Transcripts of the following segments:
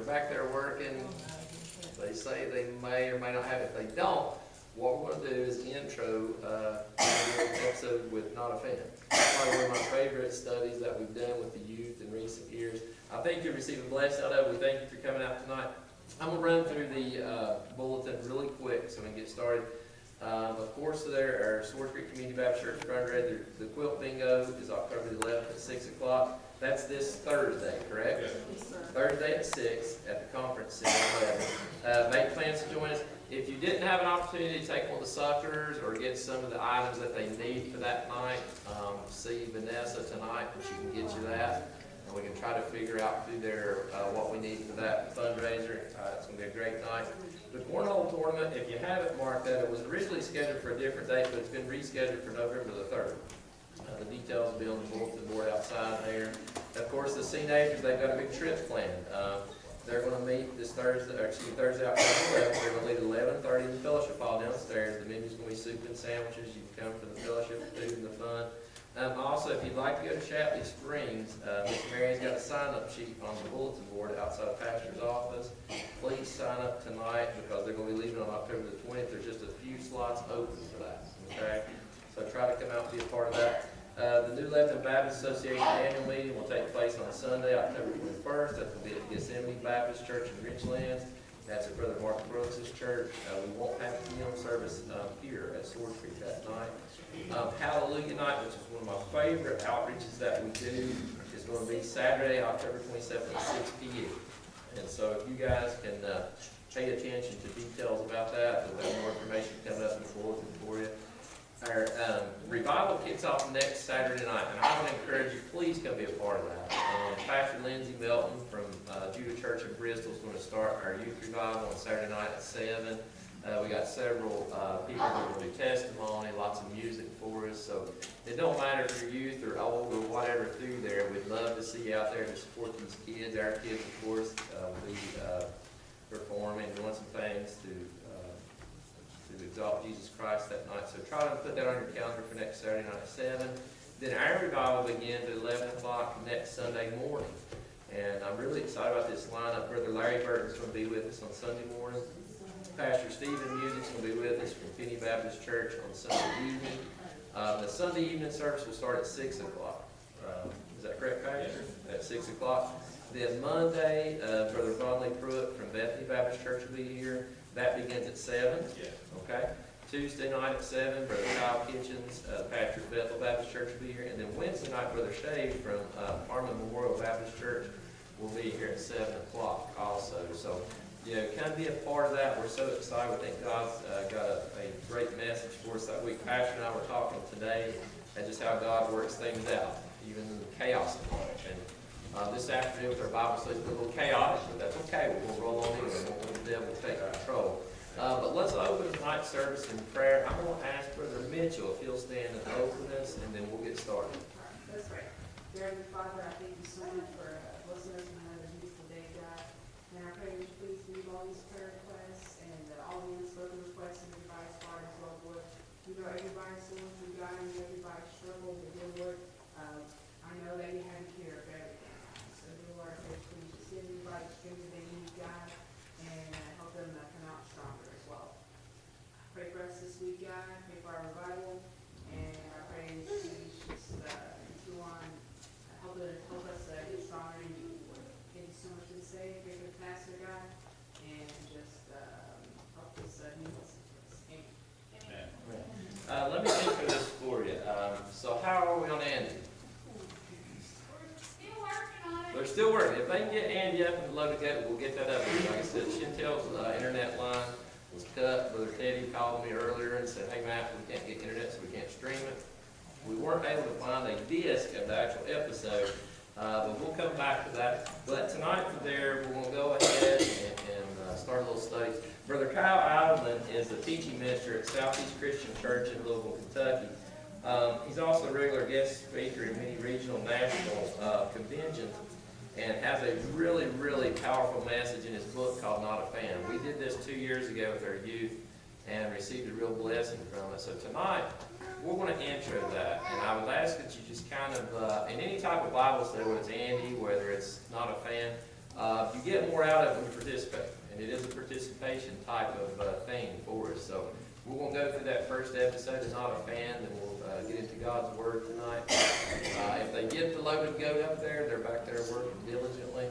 back there working. They say they may or may not have it. If they don't, what we're going to do is intro an episode with Not a Fan. Probably one of my favorite studies that we've done with the youth in recent years. I think you'll receive a blessing out of it. We thank you for coming out tonight. I'm going to run through the bulletin really quick so we can get started. Of course, there are Sword Creek Community Baptist Church fundraiser. The quilt bingo is October the 11th at 6 o'clock. That's this Thursday, correct? Yes. Thursday at 6 at the conference center. Make plans to join us. If you didn't have an opportunity to take one of the suckers or get some of the items that they need for that night, see Vanessa tonight and she can get you that. And we can try to figure out through there what we need for that fundraiser. It's going to be a great night. The cornhole tournament, if you haven't marked that, it was originally scheduled for a different date, but it's been rescheduled for November the 3rd. The details will be on the bulletin board outside there. Of course, the teenagers, they've got a big trip planned. They're going to meet this Thursday, October 11th. They're going to leave at 11:30 in the fellowship hall downstairs. The menu's going to be soup and sandwiches. You can come for the fellowship, the food, and the fun. Also, if you'd like to go to Shapley Springs, Miss Mary's got a sign-up sheet on the bulletin board outside the pastor's office. Please sign up tonight because they're going to be leaving on October the 20th. There's just a few slots open for that. Okay, so try to come out and be a part of that. The New Lebanon Baptist Association annual meeting will take place on Sunday, October 21st. That will be at Gethsemane Baptist Church in Richlands. That's at Brother Mark Brooks' church. We won't have a PM service here at Sword Creek that night. Hallelujah Night, which is one of my favorite outreaches that we do, is going to be Saturday, October 27th at 6 p.m. And so if you guys can pay attention to details about that, there'll be more information coming up in the bulletin for you. Our revival kicks off next Saturday night, and I want to encourage you, please come be a part of that. Pastor Lindsay Melton from Judah Church in Bristol is going to start our youth revival on Saturday night at 7. We got several people that are going to do testimony, lots of music for us. So it don't matter if you're youth or old or whatever through there. We'd love to see you out there to support these kids. Our kids, of course, will be performing, doing some things to exalt Jesus Christ that night. So try to put that on your calendar for next Saturday night at 7. Then our revival begins at 11 o'clock next Sunday morning. And I'm really excited about this lineup. Brother Larry Burton's going to be with us on Sunday morning. Pastor Stephen Music's going to be with us from Finney Baptist Church on Sunday evening. The Sunday evening service will start at 6 o'clock. Is that correct, Pastor? At 6 o'clock. Then Monday, Brother Vonley Pruitt from Bethany Baptist Church will be here. That begins at 7. Yeah. Okay. Tuesday night at 7, Brother Kyle Kitchens, pastor of Bethel Baptist Church will be here. And then Wednesday night, Brother Shave from Harmon Memorial Baptist Church will be here at 7 o'clock also. So, kind of be a part of that. We're so excited. We think God's got a great message for us that week. Pastor and I were talking today and just how God works things out, even in the chaos of life. And this afternoon with our Bible study, it's a little chaotic, but that's okay. We're going to roll on in and we'll let the devil take control. But let's open tonight's service in prayer. I'm going to ask Brother Mitchell if he'll stand and open us, and then we'll get started. That's right. Dear Heavenly Father, I thank you so much for blessing us with another beautiful day, God. And I pray that you please meet all these prayer requests and all the unspoken requests in everybody's heart as well, Lord. You know everybody's going through, God, and everybody's struggling, but dear Lord, I know that you have care of everything. So, dear Lord, I pray please just give everybody the strength that they need, God, and help them come out stronger as well. Pray for us this week, God. Pray for our revival. And I pray please just go on, help us get stronger in you, Lord. Thank you so much for this day. Pray for the pastor, God. And just help us meet us. Amen. Let me answer this for you. So how are we on Andy? Still working on it. They're still working. If they can get Andy up and loaded together, we'll get that up. Like I said, Chantel's internet line was cut. Brother Teddy called me earlier and said, hey, Matt, we can't get internet, so we can't stream it. We weren't able to find a disc of the actual episode, but we'll come back to that. But tonight from there, we're going to go ahead and start a little study. Brother Kyle Idleman is the teaching minister at Southeast Christian Church in Louisville, Kentucky. He's also a regular guest speaker in many regional national conventions and has a really, really powerful message in his book called Not a Fan. We did this 2 years ago with our youth and received a real blessing from it. So tonight, we're going to intro that. And I would ask that you just kind of, in any type of Bible study, whether it's Andy, whether it's Not a Fan, You get more out of it when you participate, and it is a participation type of thing for us. So we're going to go through that first episode of Not a Fan, and we'll get into God's Word tonight. If they get the loaded goat up there, they're back there working diligently.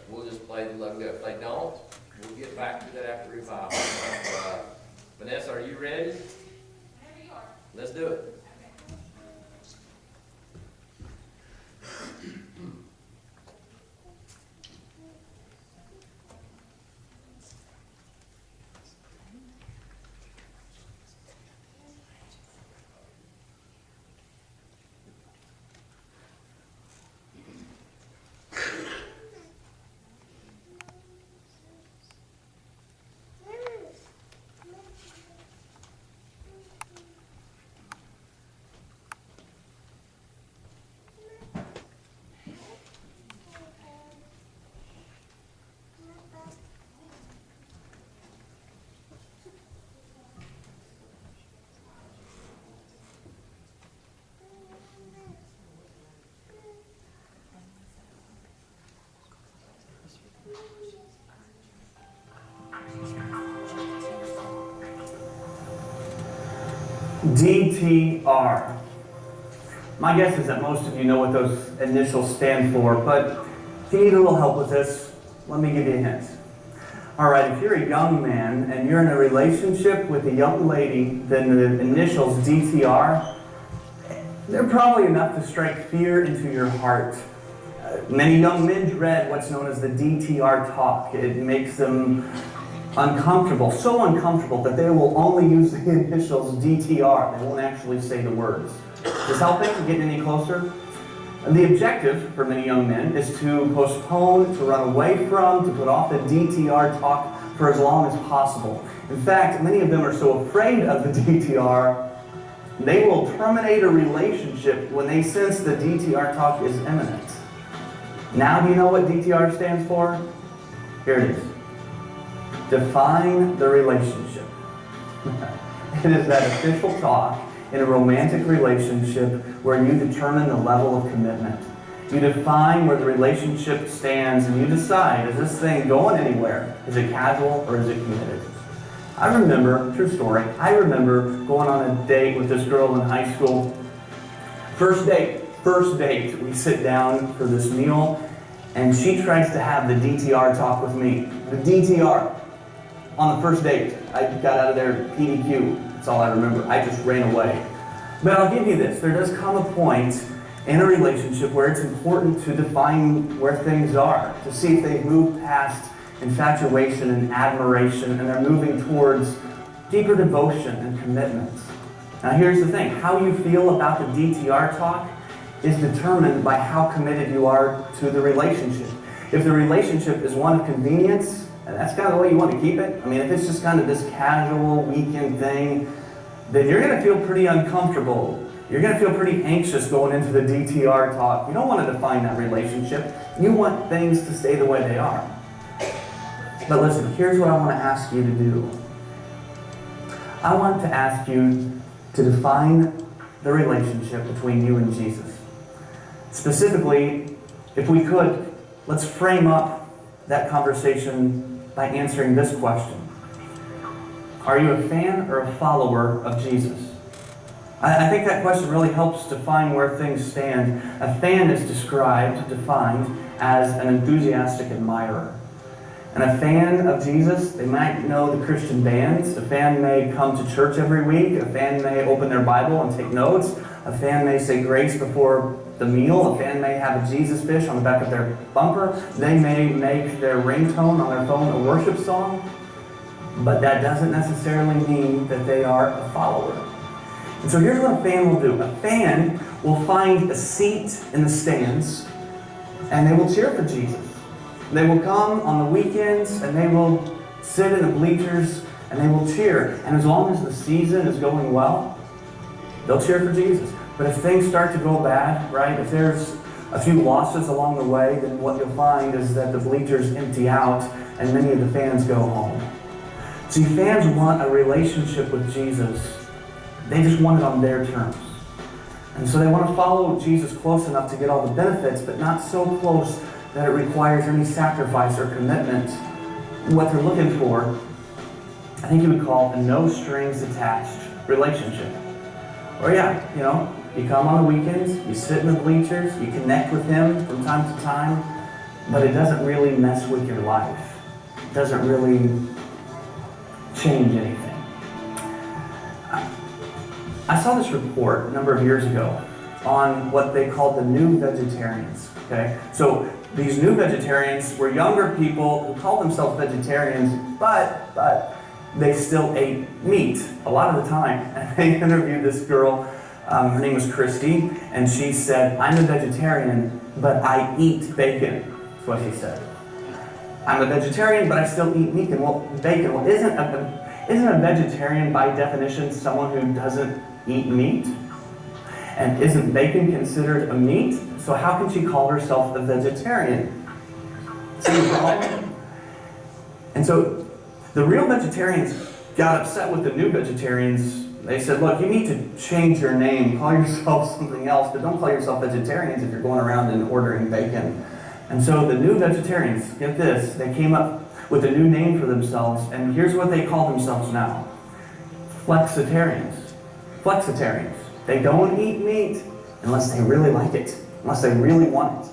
We'll just play the loaded goat. If they don't, we'll get back to that after revival. Vanessa, are you ready? Whenever you are. Let's do it. DTR. My guess is that most of you know what those initials stand for, but if you need a little help with this, let me give you a hint. Alright, if you're a young man and you're in a relationship with a young lady, then the initials DTR, they're probably enough to strike fear into your heart. Many young men dread what's known as the DTR talk. It makes them uncomfortable, so uncomfortable that they will only use the initials DTR. They won't actually say the words. Is this helping? Getting any closer? And the objective for many young men is to postpone, to run away from, to put off the DTR talk for as long as possible. In fact, many of them are so afraid of the DTR, they will terminate a relationship when they sense the DTR talk is imminent. Now, do you know what DTR stands for? Here it is. Define the relationship. It is that official talk in a romantic relationship where you determine the level of commitment. You define where the relationship stands and you decide, is this thing going anywhere? Is it casual or is it committed? I remember, true story, I remember going on a date with this girl in high school. First date, we sit down for this meal and she tries to have the DTR talk with me. The DTR. On the first date, I got out of there PDQ. That's all I remember. I just ran away. But I'll give you this. There does come a point in a relationship where it's important to define where things are, to see if they've moved past infatuation and admiration and they're moving towards deeper devotion and commitment. Now here's the thing. How you feel about the DTR talk is determined by how committed you are to the relationship. If the relationship is one of convenience, and that's kind of the way you want to keep it. I mean, if it's just kind of this casual weekend thing, then you're going to feel pretty uncomfortable. You're going to feel pretty anxious going into the DTR talk. You don't want to define that relationship. You want things to stay the way they are. But listen, here's what I want to ask you to do. I want to ask you to define the relationship between you and Jesus. Specifically, if we could, let's frame up that conversation by answering this question. Are you a fan or a follower of Jesus? I think that question really helps define where things stand. A fan is defined as an enthusiastic admirer. And a fan of Jesus, they might know the Christian bands. A fan may come to church every week. A fan may open their Bible and take notes. A fan may say grace before the meal. A fan may have a Jesus fish on the back of their bumper. They may make their ringtone on their phone a worship song. But that doesn't necessarily mean that they are a follower. And so here's what a fan will do. A fan will find a seat in the stands and they will cheer for Jesus. They will come on the weekends and they will sit in the bleachers and they will cheer. And as long as the season is going well, they'll cheer for Jesus. But if things start to go bad, right, if there's a few losses along the way, then what you'll find is that the bleachers empty out and many of the fans go home. See, fans want a relationship with Jesus. They just want it on their terms. And so they want to follow Jesus close enough to get all the benefits, but not so close that it requires any sacrifice or commitment. What they're looking for, I think you would call a no strings attached relationship. Or you come on the weekends, you sit in the bleachers, you connect with him from time to time, but it doesn't really mess with your life. It doesn't really change anything. I saw this report a number of years ago on what they called the new vegetarians. Okay, so these new vegetarians were younger people who called themselves vegetarians, but they still ate meat a lot of the time. And they interviewed this girl, her name was Christy, and she said, "I'm a vegetarian, but I eat bacon." That's what she said. "I'm a vegetarian, but I still eat meat and bacon." Well, isn't a vegetarian by definition someone who doesn't eat meat? And isn't bacon considered a meat? So how can she call herself a vegetarian? See the problem? And so the real vegetarians got upset with the new vegetarians. They said, "Look, you need to change your name. Call yourself something else, but don't call yourself vegetarians if you're going around and ordering bacon." And so the new vegetarians, get this, they came up with a new name for themselves, and here's what they call themselves now. Flexitarians. Flexitarians. They don't eat meat unless they really like it, unless they really want it.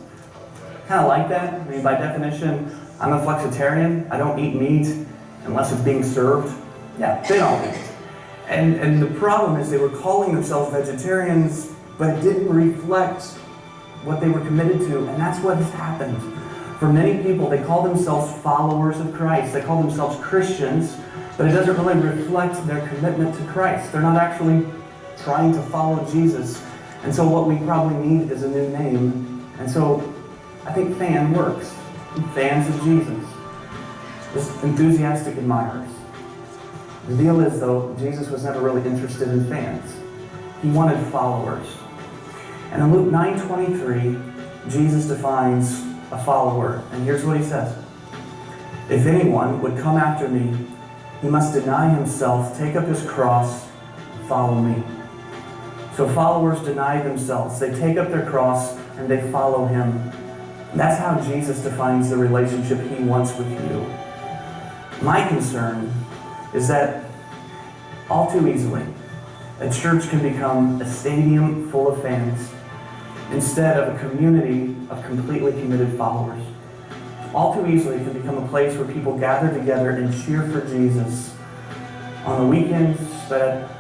Kind of like that. I mean, by definition, I'm a flexitarian. I don't eat meat unless it's being served. Yeah, they don't eat it. And the problem is they were calling themselves vegetarians, but it didn't reflect what they were committed to, and that's what has happened. For many people, they call themselves followers of Christ. They call themselves Christians, but it doesn't really reflect their commitment to Christ. They're not actually trying to follow Jesus. And so what we probably need is a new name. And so I think fan works. Fans of Jesus. Just enthusiastic admirers. The deal is, though, Jesus was never really interested in fans. He wanted followers. And in Luke 9:23, Jesus defines a follower. And here's what he says. "If anyone would come after me, he must deny himself, take up his cross, and follow me." So followers deny themselves. They take up their cross and they follow him. And that's how Jesus defines the relationship he wants with you. My concern is that all too easily, a church can become a stadium full of fans instead of a community of completely committed followers. All too easily, it can become a place where people gather together and cheer for Jesus on the weekends, but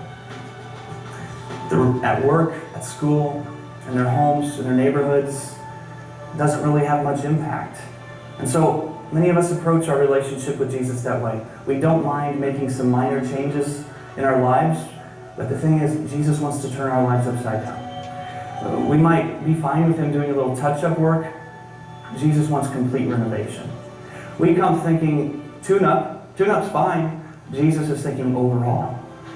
at work, at school, in their homes, in their neighborhoods. It doesn't really have much impact. And so many of us approach our relationship with Jesus that way. We don't mind making some minor changes in our lives, but the thing is, Jesus wants to turn our lives upside down. We might be fine with him doing a little touch-up work. Jesus wants complete renovation. We come thinking tune-up. Tune-up's fine. Jesus is thinking overall.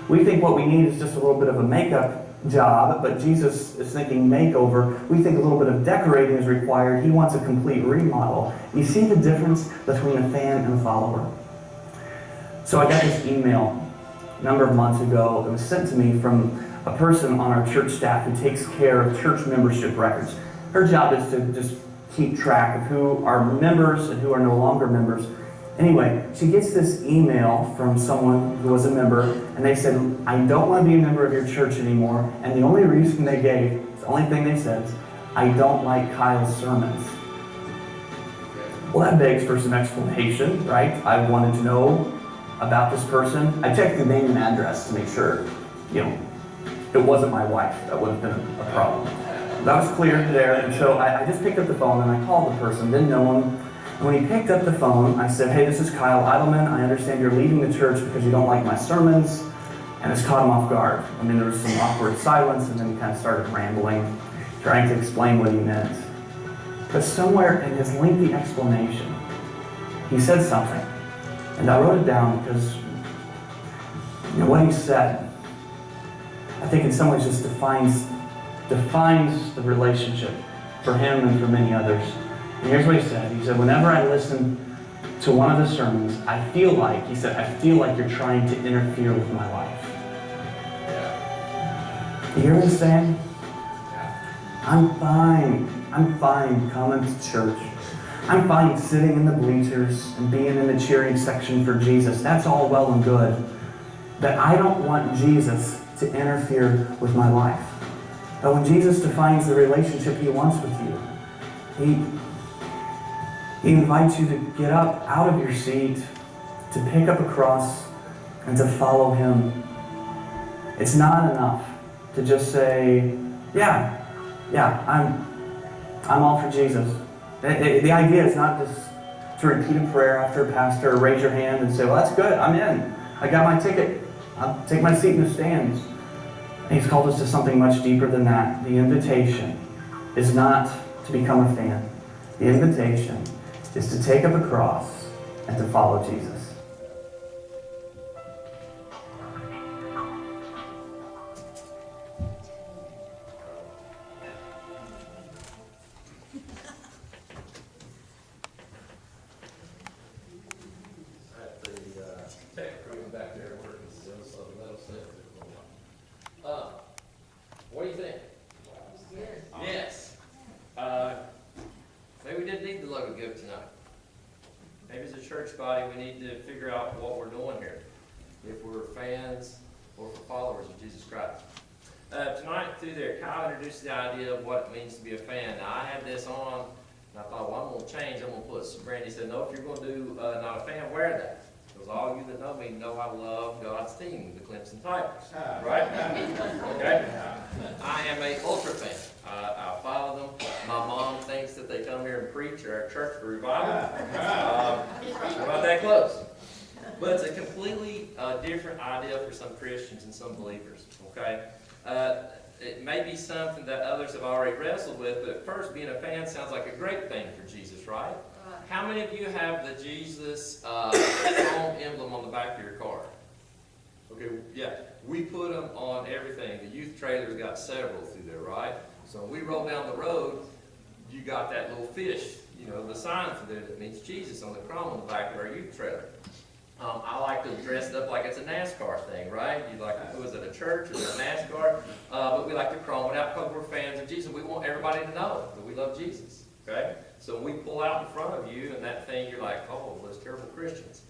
We think what we need is just a little bit of a makeup job, but Jesus is thinking makeover. We think a little bit of decorating is required. He wants a complete remodel. You see the difference between a fan and a follower? So I got this email a number of months ago. It was sent to me from a person on our church staff who takes care of church membership records. Her job is to just keep track of who are members and who are no longer members. Anyway, she gets this email from someone who was a member, and they said, "I don't want to be a member of your church anymore." And the only reason they gave, the only thing they said, is, "I don't like Kyle's sermons." Well, that begs for some explanation, right? I wanted to know about this person. I checked the name and address to make sure, it wasn't my wife. That would have been a problem. That was clear there, and so I just picked up the phone and I called the person, didn't know him. And when he picked up the phone, I said, "Hey, this is Kyle Eidelman. I understand you're leaving the church because you don't like my sermons." And it's caught him off guard. I mean, there was some awkward silence, and then he kind of started rambling, trying to explain what he meant. But somewhere in his lengthy explanation, he said something. And I wrote it down because what he said, I think in some ways just defines the relationship for him and for many others. And here's what he said. He said, "Whenever I listen to one of the sermons, I feel like you're trying to interfere with my life." You hear what he's saying? I'm fine coming to church. I'm fine sitting in the bleachers and being in the cheering section for Jesus. That's all well and good. But I don't want Jesus to interfere with my life. But when Jesus defines the relationship He wants with you, He invites you to get up out of your seat, to pick up a cross, and to follow Him. It's not enough to just say, yeah, I'm all for Jesus. The idea is not just to repeat a prayer after a pastor or raise your hand and say, well, that's good, I'm in. I got my ticket. I'll take my seat in the stands. He's called us to something much deeper than that. The invitation is not to become a fan. The invitation is to take up a cross and to follow Jesus. What do you think? Yes. Maybe we didn't need the logo gift tonight. Maybe as a church body, we need to figure out what we're doing here. If we're fans or if we're followers of Jesus Christ. Tonight, through there, Kyle introduced the idea of what it means to be a fan. Now, I had this on, and I thought, well, I'm going to change. I'm going to put, Brandy said, no, if you're going to do not a fan, wear that. Because all you that know me know I love God's team, the Clemson Tigers. Right? Okay? I am a ultra fan. I follow them. My mom thinks that they come here and preach at our church for revival. We're about that close. But it's a completely different idea for some Christians and some believers. Okay? It may be something that others have already wrestled with, but at first, being a fan sounds like a great thing for Jesus, right? How many of you have the Jesus foam emblem on the back of your car? Okay, yeah, we put them on everything. The youth trailer's got several through there, right? So when we roll down the road, you got that little fish, the sign through there that means Jesus on the chrome on the back of our youth trailer. I like to dress it up like it's a NASCAR thing, right? You like to, was it a church or a NASCAR? But we like to chrome it out because we're fans of Jesus. We want everybody to know that we love Jesus, okay? So when we pull out in front of you and that thing, you're like, oh, those terrible Christians.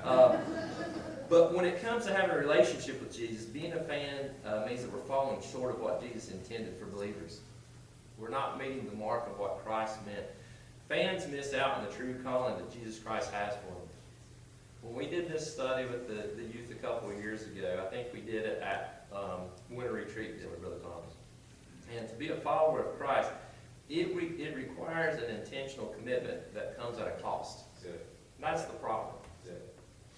But when it comes to having a relationship with Jesus, being a fan means that we're falling short of what Jesus intended for believers. We're not meeting the mark of what Christ meant. Fans miss out on the true calling that Jesus Christ has for them. When we did this study with the youth a couple of years ago, I think we did it at Winter Retreat with Brother Thomas. And to be a follower of Christ, it requires an intentional commitment that comes at a cost. And that's the problem.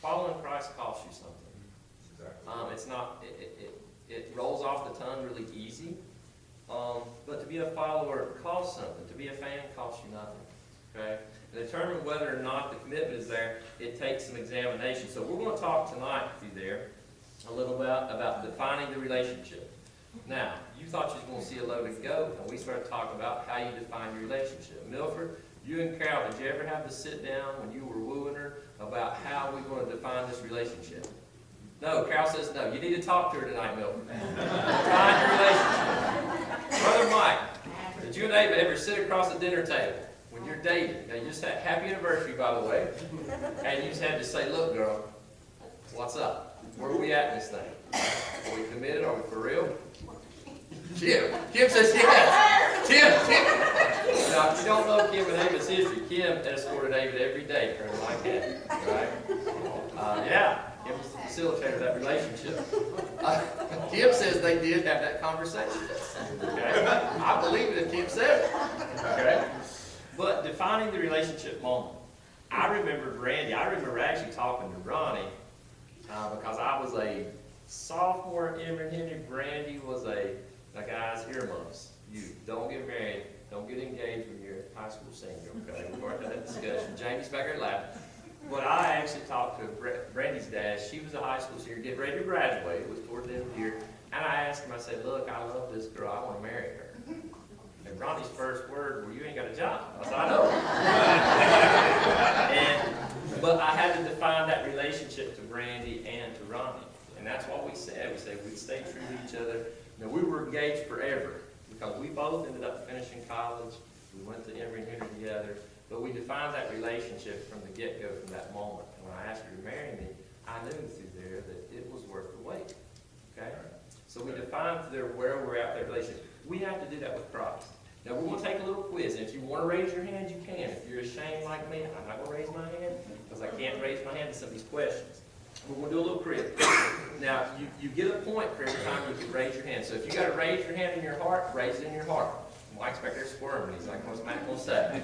Following Christ costs you something. It's not. It rolls off the tongue really easy. But to be a follower costs something. To be a fan costs you nothing. Okay? To determine whether or not the commitment is there, it takes some examination. So we're going to talk tonight through there a little bit about defining the relationship. Now, you thought you was going to see a loaded goat, and we started talking about how you define your relationship. Milford, you and Carol, did you ever have to sit down when you were wooing her about how we're going to define this relationship? No, Carol says no. You need to talk to her tonight, Milford. Define your relationship. Brother Mike, did you and Ava ever sit across the dinner table when you're dating? Now, you just had happy anniversary, by the way, and you just had to say, look, girl, what's up? Where are we at in this thing? Are we committed? Are we for real? Kim says yes. Kim. Now, if you don't know Kim and Ava's history, Kim escorted David every day for like that. Right? Yeah. Kim was the facilitator of that relationship. Kim says they did have that conversation. Okay? I believe it if Kim said it. Okay? But defining the relationship moment. I remember actually talking to Ronnie because I was a sophomore at Emory Henry. Brandy was a guy's earmuffs. You don't get married, don't get engaged when you're a high school senior, okay? We've already had that discussion. Jamie's back there laughing. But I actually talked to Brandy's dad. She was a high school senior, getting ready to graduate. It was toward the end of the year. And I asked him, I said, look, I love this girl. I want to marry her. And Ronnie's first word, well, you ain't got a job. I said, I know. But I had to define that relationship to Brandy and to Ronnie. And that's what we said. We said we'd stay true to each other. Now, we were engaged forever because we both ended up finishing college. We went to Emory Henry together. But we defined that relationship from the get-go, from that moment. And when I asked her to marry me, I knew through there that it was worth the wait. Okay? So we defined through there where we're at that relationship. We have to do that with Christ. Now we're going to take a little quiz. And if you want to raise your hand, you can. If you're ashamed like me, I'm not going to raise my hand because I can't raise my hand to some of these questions. We're going to do a little quiz. Now, you get a point for every time you can raise your hand. So if you got to raise your hand in your heart, raise it in your heart. Mike's back there squirming. He's like, what's Matt going to say?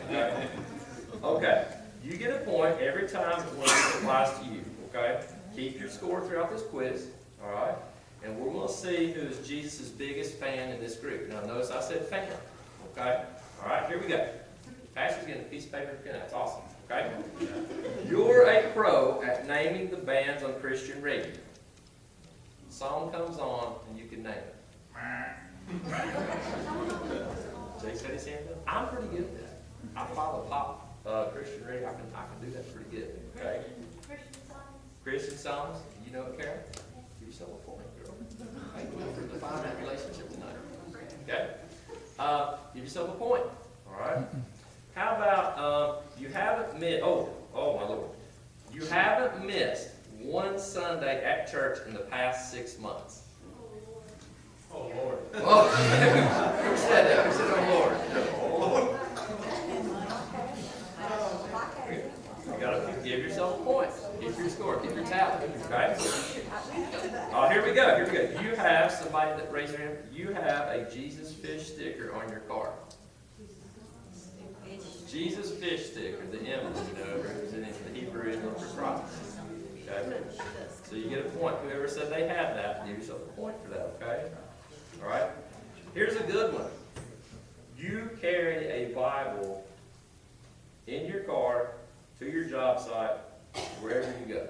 Okay. You get a point every time one of these applies to you. Okay? Keep your score throughout this quiz. All right? And we're going to see who is Jesus' biggest fan in this group. Now, notice I said fan. Okay? All right, here we go. Pastor's getting a piece of paper and pen. That's awesome. Okay? You're a pro at naming the bands on Christian radio. The song comes on and you can name it. Jay said his hand up. I'm pretty good at that. I follow pop Christian radio. I can do that pretty good. Okay? Christian songs. You know it, Karen? Give yourself a point, girl. Hey, we'll define that relationship tonight. Okay? Give yourself a point. All right? How about you haven't missed? Oh my Lord! You haven't missed one Sunday at church in the past 6 months. Oh, Lord. Oh, who said that? Who said, "Oh Lord"? You gotta give yourself a point. Keep your score. Keep your tally. Okay? Oh, here we go. Here we go. You have somebody that raised their hand. You have a Jesus fish sticker on your car. Jesus fish sticker, the emblem, representing the Hebrew Israel for Christ. Okay? So you get a point. Whoever said they had that, give yourself a point for that, okay? All right? Here's a good one. You carry a Bible in your car to your job site, wherever you go.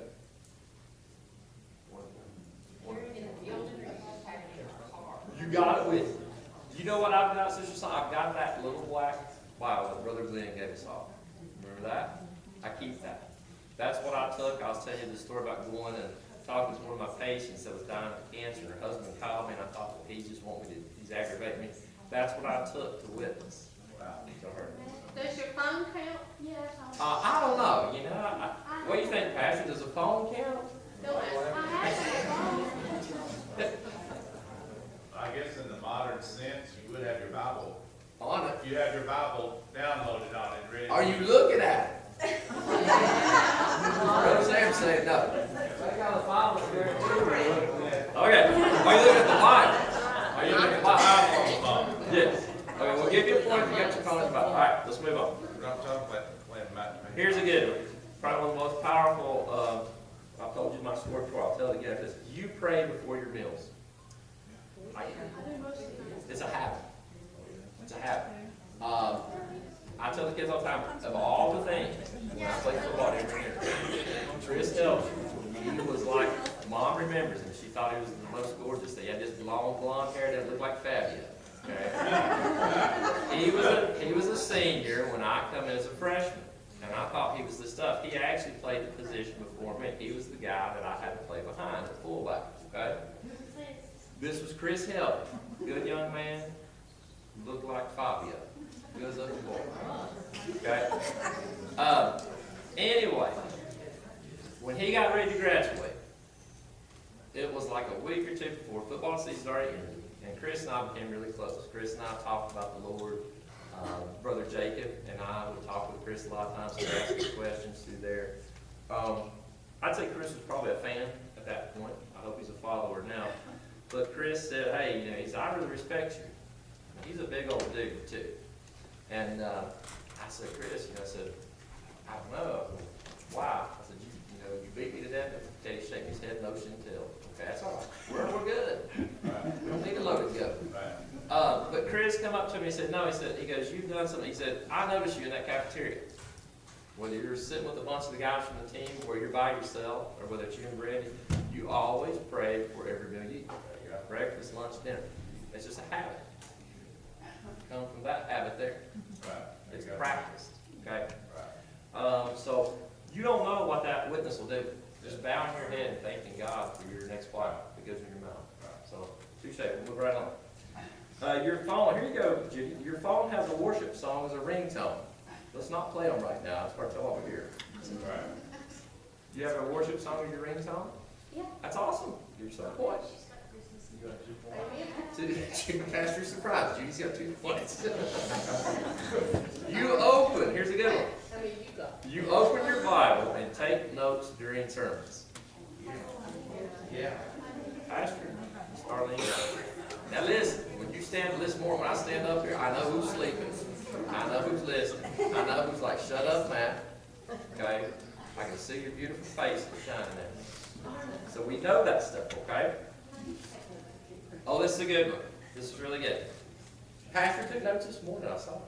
You got it with you. You know what I've got, Sister Son? I've got that little black Bible that Brother Glenn gave us all. Remember that? I keep that. That's what I took. I was telling you the story about going and talking to one of my patients that was dying of cancer. Her husband called me and I thought, well, he just wanted me to, he's aggravating me. That's what I took to witness to her. Does your phone count? Yes. I don't know. What do you think, Pastor? Does a phone count? I have a phone. I guess in the modern sense, you would have your Bible. On it. You have your Bible downloaded on it, ready. Are you looking at it? Brother Sam said no. I got a Bible here too. Okay. Are you looking at the Bible? Are you looking at the Bible? Yes. Okay, we'll give you a point if you got your phone in the Bible. All right, let's move on. Here's a good one. Probably one of the most powerful. I've told you my story before. I'll tell it again. This. You pray before your meals. It's a habit. It's a habit. I tell the kids all the time, of all the things, when I play football every year, Tris tells me, he was like, Mom remembers him. She thought he was the most gorgeous. He had this long blonde hair that looked like Fabio. Okay? He was a senior when I come in as a freshman. And I thought he was the stuff. He actually played the position before me. He was the guy that I had to play behind at fullback. Okay? This was Chris Helby. Good young man. Looked like Fabio. Good looking boy. Okay? Anyway, when he got ready to graduate, it was like a week or two before football season already ended. And Chris and I became really close. Chris and I talked about the Lord. Brother Jacob and I would talk with Chris a lot of times, so we asked him questions through there. I'd say Chris was probably a fan at that point. I hope he's a follower now. But Chris said, hey, he said, I really respect you. He's a big old dude, too. And I said, Chris, I said, I don't know. Why? I said, you beat me to death. Teddy shaking his head, no shin tail. Okay, that's all right. We're good. We don't need a loaded gun. But Chris come up to me and said, no, he goes, you've done something. He said, I noticed you in that cafeteria. Whether you're sitting with a bunch of the guys from the team, or you're by yourself, or whether it's you and Brady, you always pray for every meal you eat. Breakfast, lunch, dinner. It's just a habit. Come from that habit there. It's practiced. Okay? So you don't know what that witness will do. Just bowing your head and thanking God for your next flight that goes in your mouth. So, touche. We'll move right on. Your phone, here you go, Judy. Your phone has a worship song as a ringtone. Let's not play them right now, it's part of over here. Right. Do you have a worship song with your ringtone? Yeah. That's awesome. Give yourself a point. You got 2 points. Two, Pastor surprised. Judy's got 2 points. You open, here's a good one. How many you got? You open your Bible and take notes during sermons. Yeah. Pastor, Starlene. Now listen, when you stand, listen more. When I stand up here, I know who's sleeping. I know who's listening. I know who's like, shut up, Matt. Okay? I can see your beautiful face shining at me. So we know that stuff, okay? Oh, this is a good one. This is really good. Pastor took notes this morning, I saw it.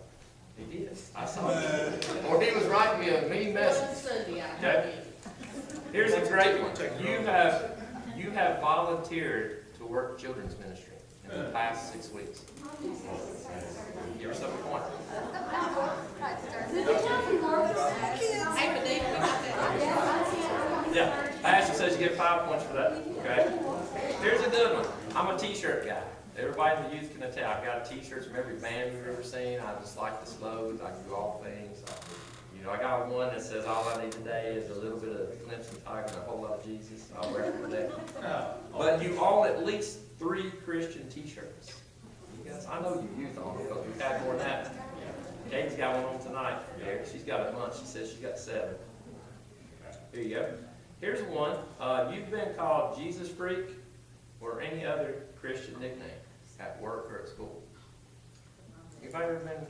He did. I saw it. Or he was writing me a mean Well, message. on Sunday, I Okay. heard it. Here's a great one. You have volunteered to work children's ministry in the past 6 weeks. Give yourself a point. Hey, but they got that. Yeah, Ashley says you get 5 points for that, okay? Here's a good one. I'm a t-shirt guy. Everybody in the youth can attest. I've got t-shirts from every band you've ever seen. I just like the slogans. I can do all things. You know, I got one that says all I need today is a little bit of Clemson Tiger and a whole lot of Jesus. I'll wear it today. But you own at least 3 Christian t-shirts. You guys, I know you youth on because we've had more than that. Katie's got one on tonight. She's got a month. She says she's got 7. Here you go. Here's one. You've been called Jesus Freak or any other Christian nickname at work or at school. Anybody ever been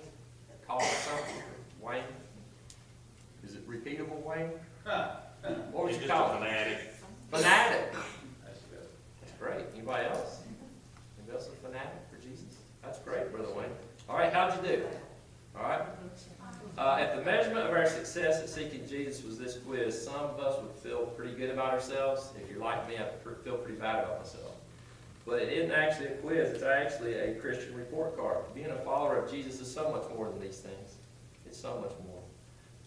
called something? Wayne? Is it repeatable, Wayne? What would you call it? Fanatic. Fanatic. That's good. That's great. Anybody else? Anybody else a fanatic for Jesus? That's great, Brother Wayne. All right, how'd you do? All right. If the measurement of our success at seeking Jesus was this quiz, some of us would feel pretty good about ourselves. If you're like me, I feel pretty bad about myself. But it isn't actually a quiz, it's actually a Christian report card. Being a follower of Jesus is so much more than these things. It's so much more.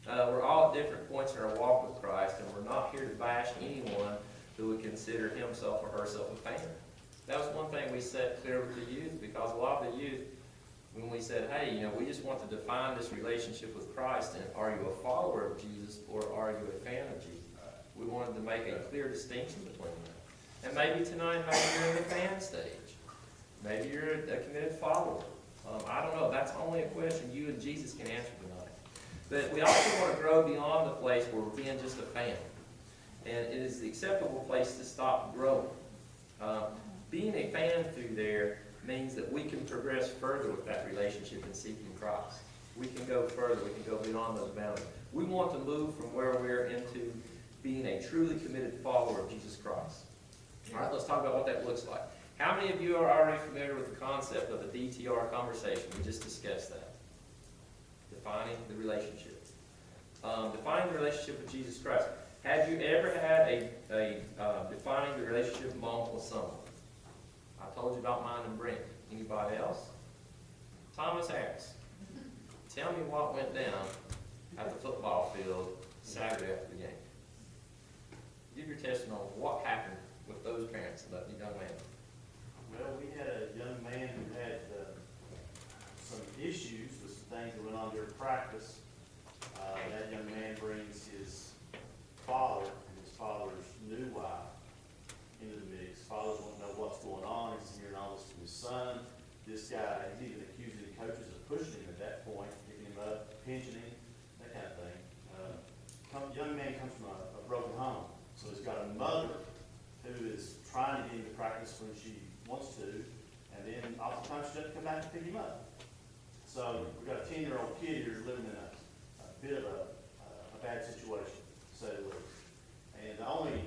We're all at different points in our walk with Christ, and we're not here to bash anyone who would consider himself or herself a fan. That was one thing we said clear with the youth, because a lot of the youth, when we said, hey, you know, we just want to define this relationship with Christ, and are you a follower of Jesus or are you a fan of Jesus? We wanted to make a clear distinction between them. And maybe tonight, maybe you're in the fan stage. Maybe you're a committed follower. I don't know. That's only a question you and Jesus can answer tonight. But we also want to grow beyond the place where we're being just a fan. And it is the acceptable place to stop growing. Being a fan through there means that we can progress further with that relationship in seeking Christ. We can go further. We can go beyond those boundaries. We want to move from where we're into being a truly committed follower of Jesus Christ. All right, let's talk about what that looks like. How many of you are already familiar with the concept of the DTR conversation? We just discussed that. Defining the relationship. Defining the relationship with Jesus Christ. Have you ever had a defining the relationship moment with someone? I told you about mine and Brent. Anybody else? Thomas Harris. Tell me what went down at the football field Saturday after the game. Give your testimony of what happened with those parents and that young man. Well, we had a young man who had some issues with some things that went on during practice. That young man brings his father and his father's new wife into the mix. Fathers won't know what's going on. He's hearing all this from his son. This guy, he's even accusing the coaches of pushing him at that point, picking him up, pinching him, that kind of thing. Young man comes from a broken home, so he's got a mother who is trying to get him to practice when she wants to, and then oftentimes she doesn't come back to pick him up. So we've got a 10-year-old kid here living in a bit of a bad situation, to say the least. And the only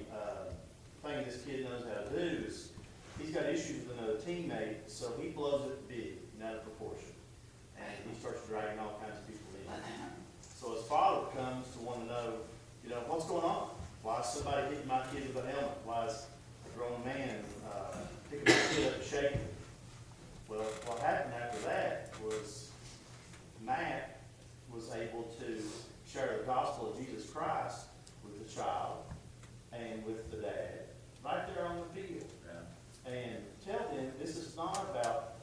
thing this kid knows how to do is he's got issues with another teammate, so he blows it big and out of proportion. And he starts dragging all kinds of people in. So his father comes to want to know, you know, what's going on? Why is somebody hitting my kid with a helmet? Why is a grown man picking my kid up and shaking him? Well, what happened after that was Matt was able to share the gospel of Jesus Christ with the child and with the dad right there on the field. Yeah. And tell them this is not about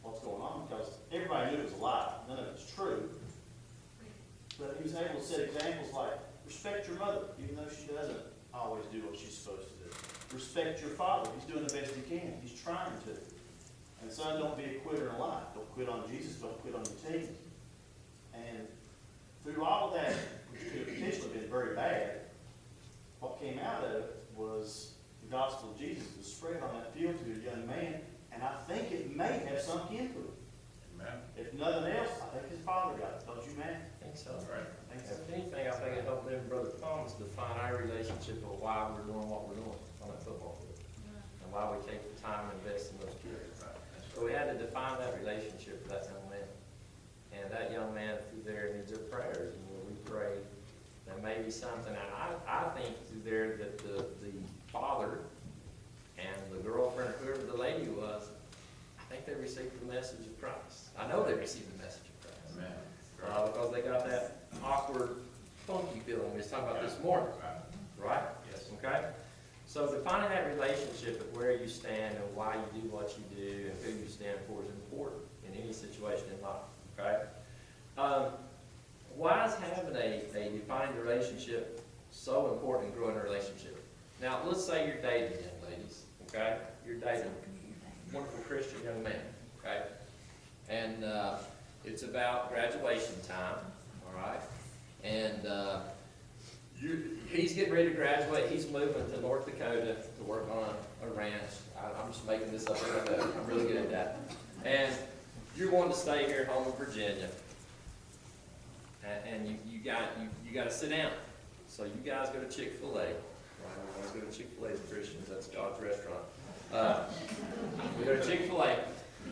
what's going on, because everybody knew it was a lie. None of it's true. But he was able to set examples like, respect your mother, even though she doesn't always do what she's supposed to do. Respect your father, he's doing the best he can, he's trying to. And son, don't be a quitter in life, don't quit on Jesus, don't quit on your team. And through all of that, which could have potentially been very bad, what came out of it was the gospel of Jesus was spread on that field to a young man, and I think it may have sunk into him. Amen. If nothing else, I think his father got it, don't you, man? I think so. Right. I think so. If anything, I think it helped them, Brother Thomas, define our relationship of why we're doing what we're doing on that football field. And why we take the time to invest in those kids. So we had to define that relationship for that young man. And that young man through there needs our prayers, and we pray that may be something, and I think through there that the father and the girlfriend, whoever the lady was, I think they received the message of Christ. I know they received the message of Christ. Amen. Because they got that awkward, funky feeling we was talking about this morning, right? Yes. Okay? So defining that relationship of where you stand and why you do what you do and who you stand for is important in any situation in life, okay? Why is having a defined relationship so important in growing a relationship? Now, let's say you're dating, young ladies, okay? You're dating a wonderful Christian young man, okay? And it's about graduation time, all right? And he's getting ready to graduate. He's moving to North Dakota to work on a ranch. I'm just making this up. I'm really good at that. And you're wanting to stay here at home in Virginia. And you got to sit down. So you guys go to Chick-fil-A. Right? We always go to Chick-fil-A as Christians. That's God's restaurant. We go to Chick-fil-A.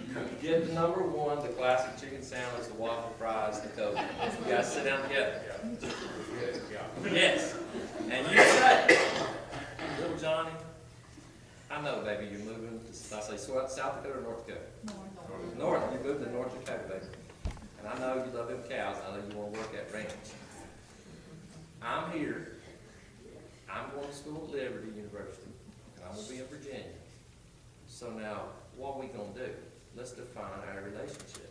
You get the number one, the classic chicken sandwich, the waffle fries, the Coke. You guys sit down together. Yes. And you say, little Johnny, I know, baby, you're moving, I say, South Dakota or North Dakota? North. You moved to North Dakota, baby. And I know you love them cows. I know you want to work at ranch. I'm here. I'm going to school at Liberty University. And I'm going to be in Virginia. So now, what are we going to do? Let's define our relationship.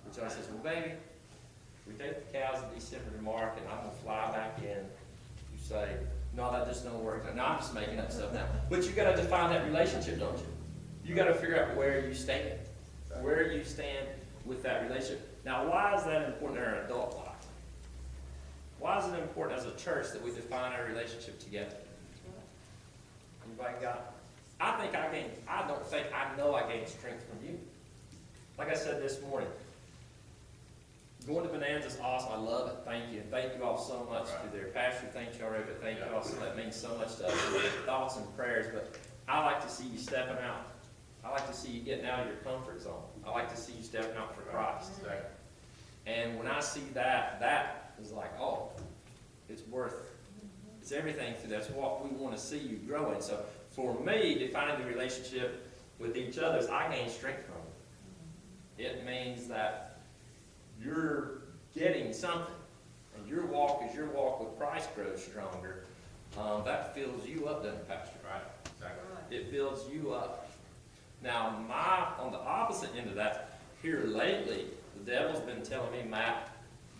And John says, well, baby, we take the cows in December to market, and I'm going to fly back in. You say, no, that just don't work. No, I'm just making up stuff now. But you got to define that relationship, don't you? You got to figure out where you stand. Where you stand with that relationship. Now, why is that important in our adult life? Why is it important as a church that we define our relationship together? Anybody got it? I know I gain strength from you. Like I said this morning, going to Bonanza is awesome. I love it. Thank you. And thank you all so much to their pastor. Thank you already, but thank you also. That means so much to us. Thoughts and prayers. But I like to see you stepping out. I like to see you getting out of your comfort zone. I like to see you stepping out for Christ. And when I see that, that is like, oh, it's everything to that's what we want to see you growing. So for me, defining the relationship with each other is I gain strength from it. It means that you're getting something. And your walk, as your walk with Christ grows stronger, that fills you up, doesn't it, Pastor? Right. Exactly. It fills you up. Now, on the opposite end of that, here lately, the devil's been telling me, Matt,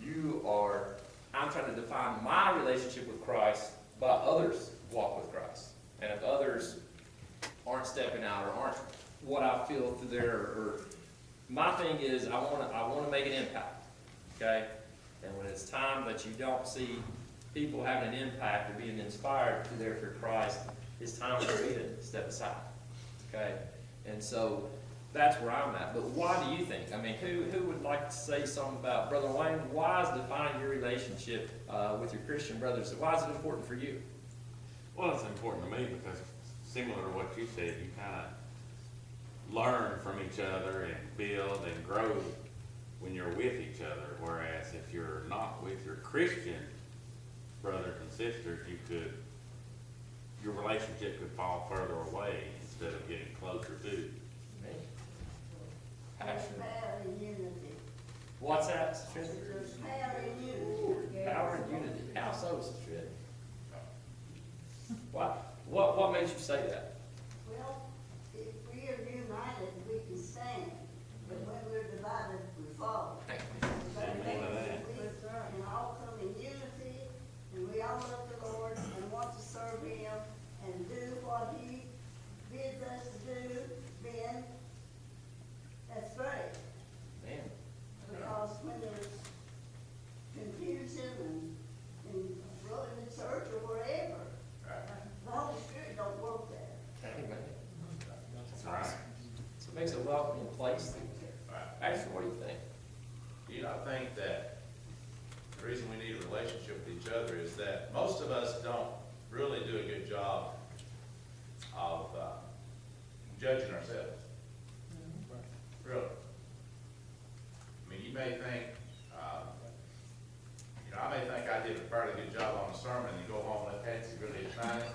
I'm trying to define my relationship with Christ by others' walk with Christ. And if others aren't stepping out or aren't what I feel through there, or my thing is I want to make an impact, okay? And when it's time that you don't see people having an impact or being inspired through there for Christ, it's time for me to step aside, okay? And so that's where I'm at. But why do you think? I mean, who would like to say something about, Brother Wayne, why is defining your relationship with your Christian brothers, why is it important for you? Well, it's important to me because similar to what you said, you kind of learn from each other and build and grow when you're with each other. Whereas if you're not with your Christian brothers and sisters, your relationship could fall further away instead of getting closer to. Me? Passion. Power and unity. What's that, Trinity? There's power in unity. Power and unity. How so, Sister Trinity? What makes you say that? Well, if we are united, we can stand, but when we're divided, we fall. Amen to that. each other is that most of us don't really do a good job of judging ourselves. Really. I mean, you may think, I may think I did a fairly good job on the sermon, and you go home and let Patsy really define it.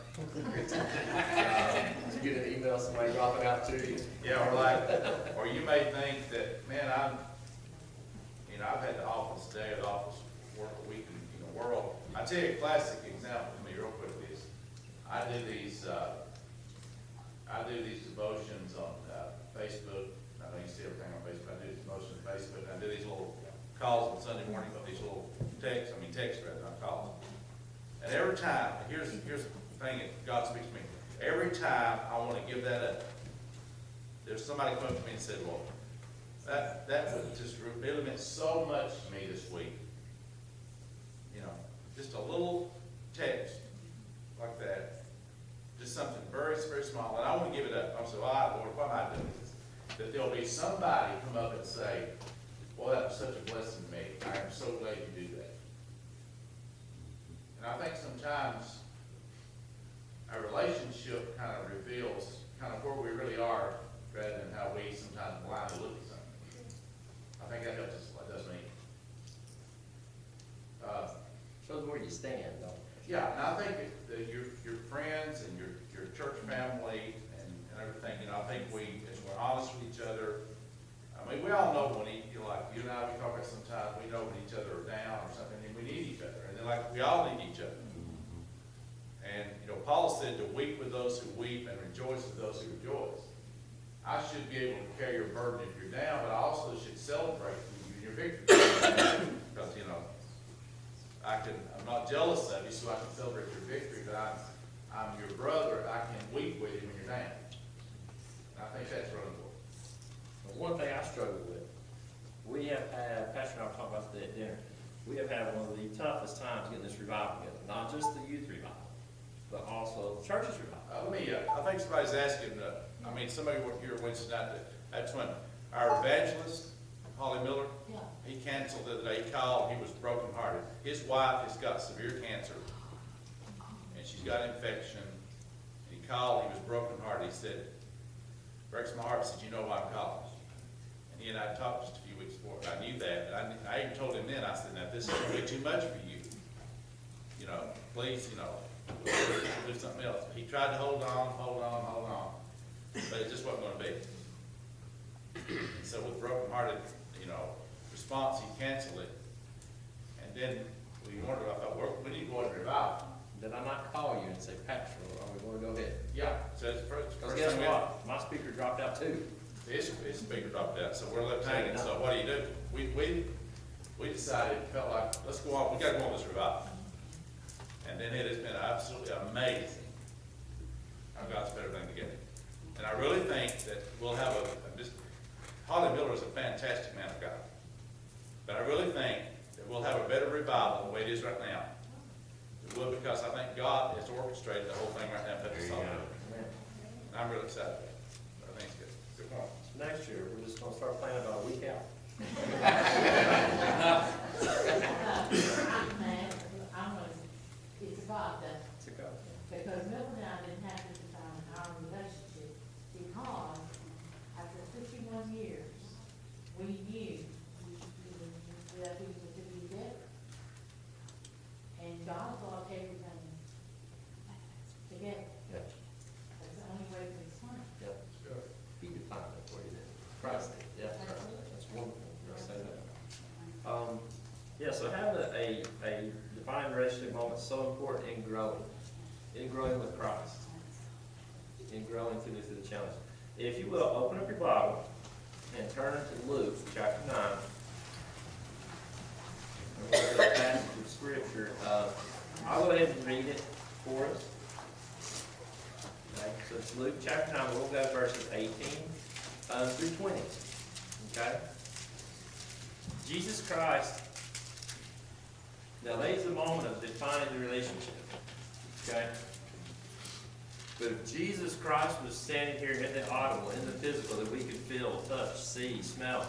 Did you get an email, somebody dropping out to you? Yeah, or you may think that, man, I've had the office day, the office work week in the world. I tell you a classic example for me real quick is, I do these devotions on Facebook. I know you see everything on Facebook. I do these devotions on Facebook, and I do these little calls on Sunday morning, these little text rather, not calls. And every time, here's the thing that God speaks to me. Every time I want to give that up, there's somebody come up to me and said, well, that would just really meant so much to me this week. Just a little text like that, just something very, very small, and I want to give it up. I'm saying, all right, Lord, why am I doing this? That there'll be somebody come up and say, well, that was such a blessing to me. I am so glad you do that. And I think sometimes our relationship kind of reveals kind of where we really are rather than how we sometimes blindly look at something. I think that helps us, that does me. Shows where you stand, though. Yeah, and I think that your friends and your church family and everything, I think as we're honest with each other, I mean, we all know when you and I, we talk about sometimes, we know when each other are down or something, and we need each other, and then we all need each other. And, Paul said to weep with those who weep and rejoice with those who rejoice. I should be able to carry your burden if you're down, but I also should celebrate with you in your victory. Because, I'm not jealous of you, so I can celebrate your victory, but I'm your brother, I can weep with you when you're down. And I think that's really important. One thing I struggle with, we have had, Pastor and I were talking about today at dinner, we have had one of the toughest times getting this revival together. Not just the youth revival, but also the church's revival. I think somebody's asking, somebody here Wednesday night, that's when our evangelist, Holly Miller, he canceled the other day. He called, he was brokenhearted. His wife has got severe cancer, and she's got infection. And he called, he was brokenhearted. He said, breaks my heart. He said, you know why I'm calling? And he and I talked just a few weeks before. I knew that. And I even told him then, I said, now this is going to be too much for you. Please, do something else. He tried to hold on, but it just wasn't going to be. And so with brokenhearted, response, he canceled it. And then we wondered, I thought, well, we need to go into revival. Did I not call you and say, Pastor, are we going to go ahead? Yeah. So it's first. Because guess what? My speaker dropped out too. His speaker dropped out, so we're left hanging. So what do? We decided, felt like, let's go on, we got to go on this revival. And then it has been absolutely amazing how God's put everything together. And I really think that we'll have Holly Miller is a fantastic man of God. But I really think that we'll have a better revival than the way it is right now. It will, because I think God has orchestrated the whole thing right now and put us all together. And I'm really excited about it. I think it's good. Good point. Next year, we're just going to start planning about a week out. It's about that, To go. because Milton and I didn't have to define our relationship, because after 51 years, we knew that we were to be better. And God brought everything together. Yep. That's the only way to explain it. Yep. He defined it for you then. Christ did. Yeah, that's wonderful. You're saying that. So having a defined relationship moment is so important in growing with Christ, in growing through the challenge. If you will, open up your Bible and turn to Luke chapter 9. And we'll get a passage of scripture. I'll go ahead and read it for us. Okay, so it's Luke chapter 9. We'll go verses 18 through 20. Okay? Jesus Christ. Now, there's a moment of defining the relationship. Okay? But if Jesus Christ was standing here in the audible, in the physical, that we could feel, touch, see, smell,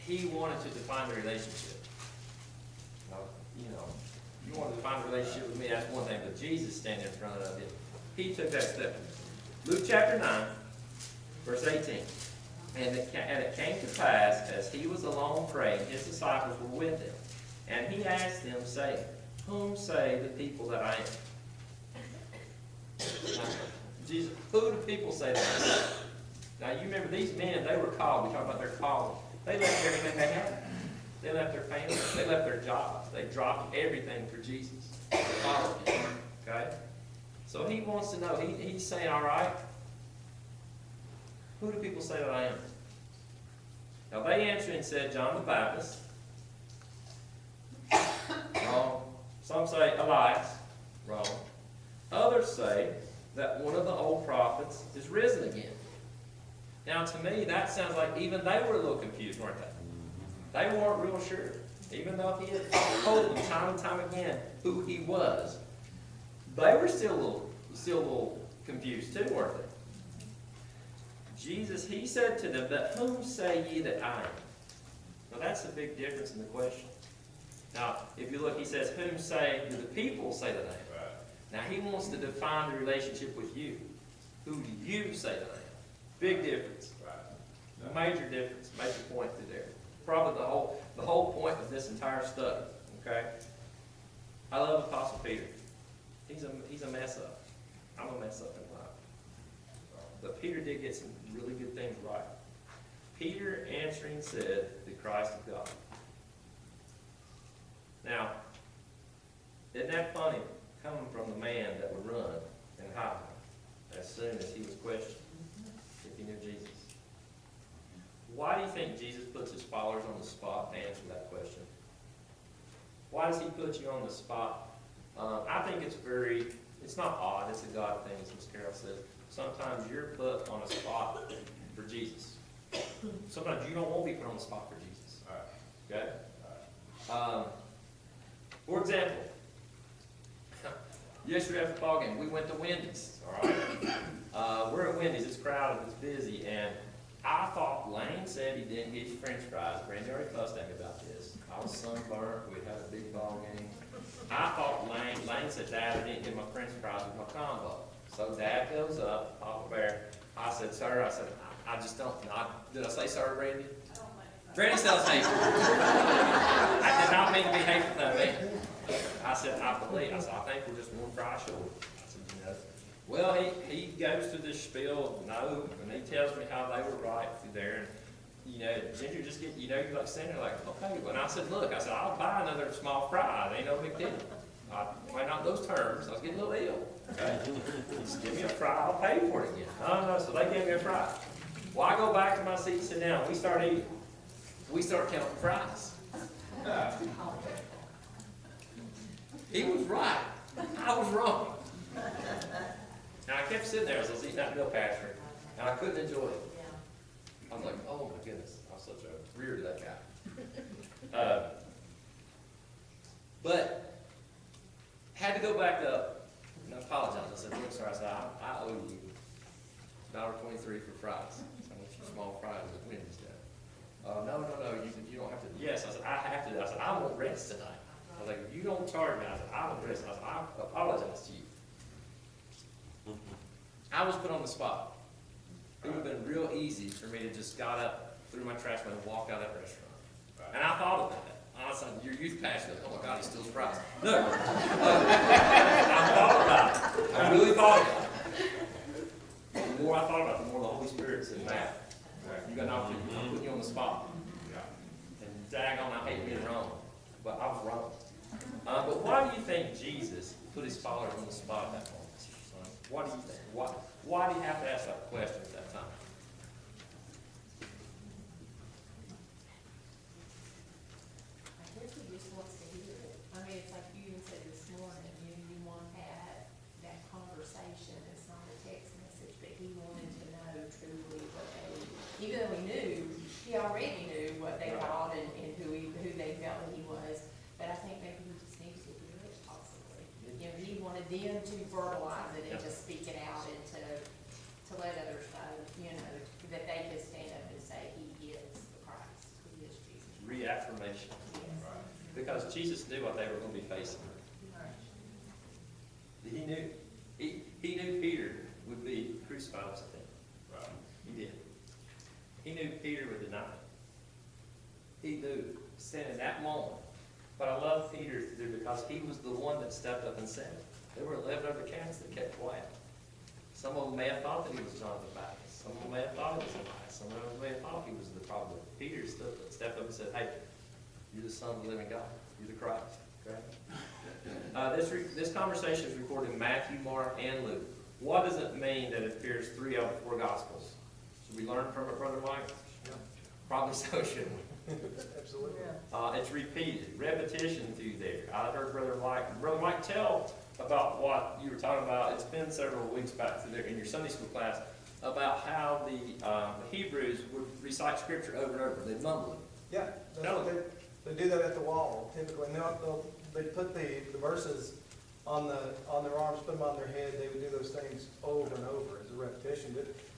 he wanted to define the relationship. Now, you know, you wanted to find a relationship with me, that's one thing, but Jesus standing in front of it, he took that step. Luke chapter 9, verse 18. And it came to pass, as he was alone praying, his disciples were with him. And he asked them, saying, Whom say the people that I am? Jesus, who do people say that I am? Now, you remember these men, they were called. We talk about their calling. They left everything they had. They left their family. They left their jobs. They dropped everything for Jesus. They followed him. Okay? So he wants to know. He's saying, all right, who do people say that I am? Now, they answered and said, John the Baptist. Wrong. Some say Elias. Wrong. Others say that one of the old prophets is risen again. Now, to me, that sounds like even they were a little confused, weren't they? They weren't real sure. Even though he had told them time and time again who he was, they were still a little confused too, weren't they? Jesus, he said to them, "But whom say ye that I am?" Now, that's the big difference in the question. Now, if you look, he says, "Whom do the people say that I am?" Now, he wants to define the relationship with you. Who do you say that I am? Big difference. Major difference. Major point through there. Probably the whole point of this entire study. Okay? I love Apostle Peter. He's a mess up. I'm a mess up in life. But Peter did get some really good things right. Peter answering said, "The Christ of God." Now, isn't that funny? Coming from the man that would run and hide as soon as he was questioned, if he knew Jesus. Why do you think Jesus puts his followers on the spot to answer that question? Why does he put you on the spot? I think it's not odd, it's a God thing, as Ms. Carol says. Sometimes you're put on a spot for Jesus. Sometimes you don't want to be put on the spot for Jesus. Okay? For example, yesterday after the ball game, we went to Wendy's, all right? We're at Wendy's, it's crowded, it's busy, and I thought Lane said he didn't get his french fries. Brandy already fussed at me about this. I was sunburnt, we had a big ball game. I thought Lane said, "Dad, I didn't get my french fries with my combo." So Dad goes up, Papa Bear. I said, "Sir," I just don't, did I say sorry, Brandy? Brandy says hateful. I did not mean to be hateful to me. I said, I think we're just one fry short. I said, you know. Well, he goes through this spiel of no, and he tells me how they were right through there. And, you know, Ginger just get, you know, you're like standing there like, okay. And I said, look, I'll buy another small fry. It ain't no big deal. I might not those terms. I was getting a little ill. Okay? Just give me a fry. I'll pay for it again. No. So they gave me a fry. Well, I go back to my seat and sit down. We start eating. We start counting fries. He was right. I was wrong. And I kept sitting there as I was eating that meal pasture, and I couldn't enjoy it. I was like, oh my goodness, I was such a rear to that guy. But had to go back up and I apologized. I said, look, sir, I said, I owe you $1.23 for fries. So I want you small fries at Wendy's now. No, you don't have to. Yes, I said, I have to. I said, I won't rest tonight. I was like, if you don't charge me, I said, I won't rest. I said, I apologize to you. I was put on the spot. It would have been real easy for me to just got up, threw my trash can, and walk out of that restaurant. And I thought about that. I said, your youth pastor, oh my God, he steals fries. No. I thought about it. I really thought about it. The more I thought about it, the more the Holy Spirit said, Matt, you got an opportunity. I'm putting you on the spot. And daggone, I hate being wrong. But I was wrong. But why do you think Jesus put his followers on the spot at that moment? What do you think? Why do you have to ask that question at that time? I guess he just wants to hear it. I mean, it's like you even said this morning, you want to have that conversation. It's not a text message, but he wanted to know truly what even though he already knew what they thought and who they felt that he was. But I think maybe he just needs to hear it possibly. You know, he wanted them to verbalize it and to speak it out and to let others know, you know, that they could stand up and say he is the Christ, he is Jesus. Reaffirmation. Yes. Because Jesus knew what they were gonna be facing. He knew Peter would be crucified with him. Right. He did. He knew Peter would deny him. He knew, standing in that moment. But I love Peter because he was the one that stepped up and said it. There were 11 other cats that kept quiet. Some of them may have thought that he was John the Baptist. Some of them may have thought he was Elias. Some of them may have thought he was the prophet. Peter stepped up and said, hey, you're the Son of the living God. You're the Christ. Okay? This conversation is recorded in Matthew, Mark, and Luke. What does it mean that it appears 3 out of 4 Gospels? Should we learn from it, Brother Mike? Probably so, shouldn't we? Absolutely. It's repeated, repetition through there. I heard Brother Mike, tell about what you were talking about. It's been several weeks back through there in your Sunday school class about how the Hebrews would recite Scripture over and over. They'd mumble it. Yeah, they do that at the wall typically. And they put the verses on their arms, put them on their head. They would do those things over and over as a repetition,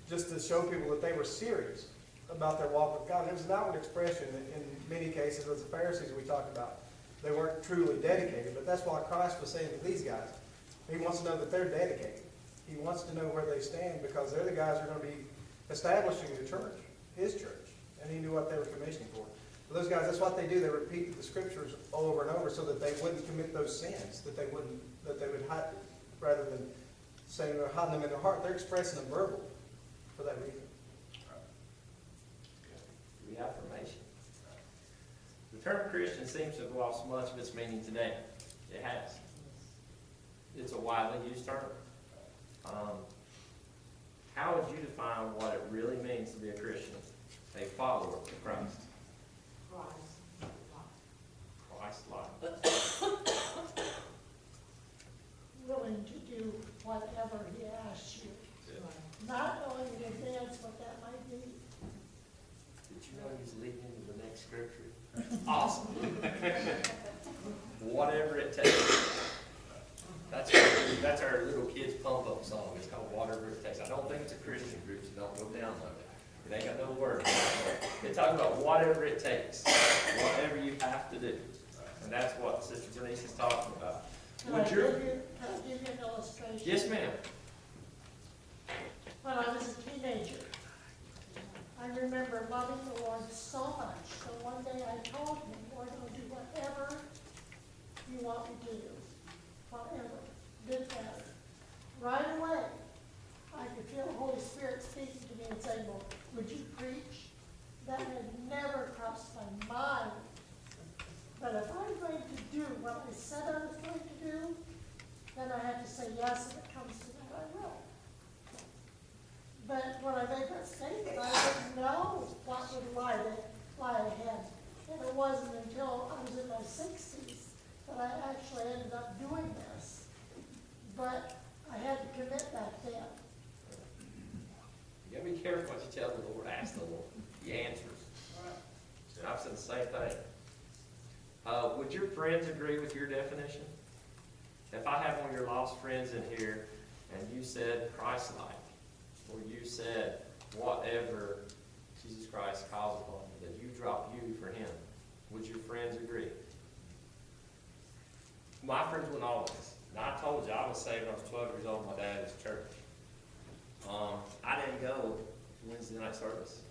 just to show people that they were serious about their walk with God. It was an outward expression in many cases, as the Pharisees we talked about. They weren't truly dedicated, but that's why Christ was saying to these guys, he wants to know that they're dedicated. He wants to know where they stand because they're the guys who are going to be establishing the church, his church, and he knew what they were commissioning for. But those guys, that's what they do. They repeat the scriptures over and over so that they wouldn't commit those sins, that they would hide, rather than saying they're hiding them in their heart. They're expressing them verbally for that reason. Reaffirmation. The term Christian seems to have lost much of its meaning today. It has. It's a widely used term. How would you define what it really means to be a Christian, a follower of Christ? Christ-like. Willing to do whatever he asks you, not knowing in advance what that might be. Did you know he's leading into the next scripture? Awesome. Whatever it takes. That's our little kids pump up song. It's called Whatever It Takes. I don't think it's a Christian group, so don't go download it. It ain't got no words. They talk about whatever it takes, whatever you have to do. And that's what Sister Denise is talking about. Can I give you an illustration? Yes, ma'am. When I was a teenager, I remember loving the Lord so much. So one day I told him, Lord, I'll do whatever you want me to do. Whatever. Did that. Right away, I could feel the Holy Spirit speaking to me and saying, well, would you preach? That had never crossed my mind. But if I'm going to do what I said I was going to do, then I have to say yes, if it comes to that, I will. But when I made that statement, I didn't know what would lie ahead. And it wasn't until I was in my 60s that I actually ended up doing this. But I had to commit back then. You gotta be careful what you tell the Lord. Ask the Lord. He answers. And I've said the same thing. Would your friends agree with your definition? If I have one of your lost friends in here and you said Christ-like, or you said whatever Jesus Christ calls upon you, that you drop you for him, would your friends agree? My friends wouldn't always. Now, I told you I was saved when I was 12 years old in my dad's church. I didn't go to Wednesday night service.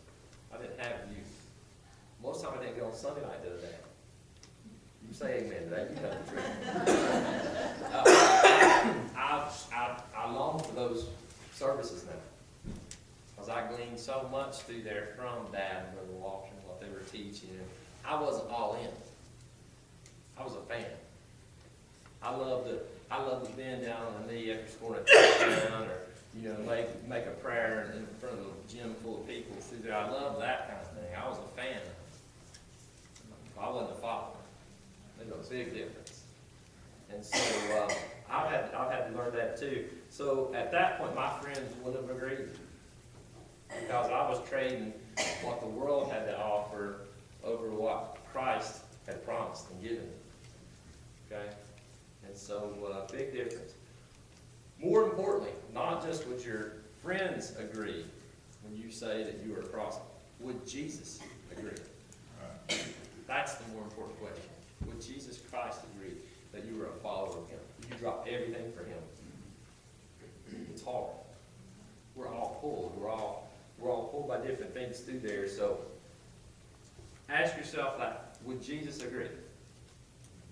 I didn't have youth. Most of the time I didn't go on Sunday night the other day. You say amen to that, you tell the truth. I long for those services now. Because I gleaned so much through there from Dad and Brother Walker and what they were teaching. I wasn't all in. I was a fan. I loved to bend down on the knee after scoring a touchdown, or make a prayer in front of a gym full of people through there. I loved that kind of thing. I was a fan. I wasn't a follower. There's a big difference. And so I've had to learn that too. So at that point, my friends wouldn't have agreed, because I was trading what the world had to offer over what Christ had promised and given me. Okay? And so, big difference. More importantly, not just would your friends agree when you say that you are a prophet, would Jesus agree? That's the more important question. Would Jesus Christ agree that you were a follower of him? You drop everything for him? It's hard. We're all pulled. We're all pulled by different things through there. So ask yourself that. Would Jesus agree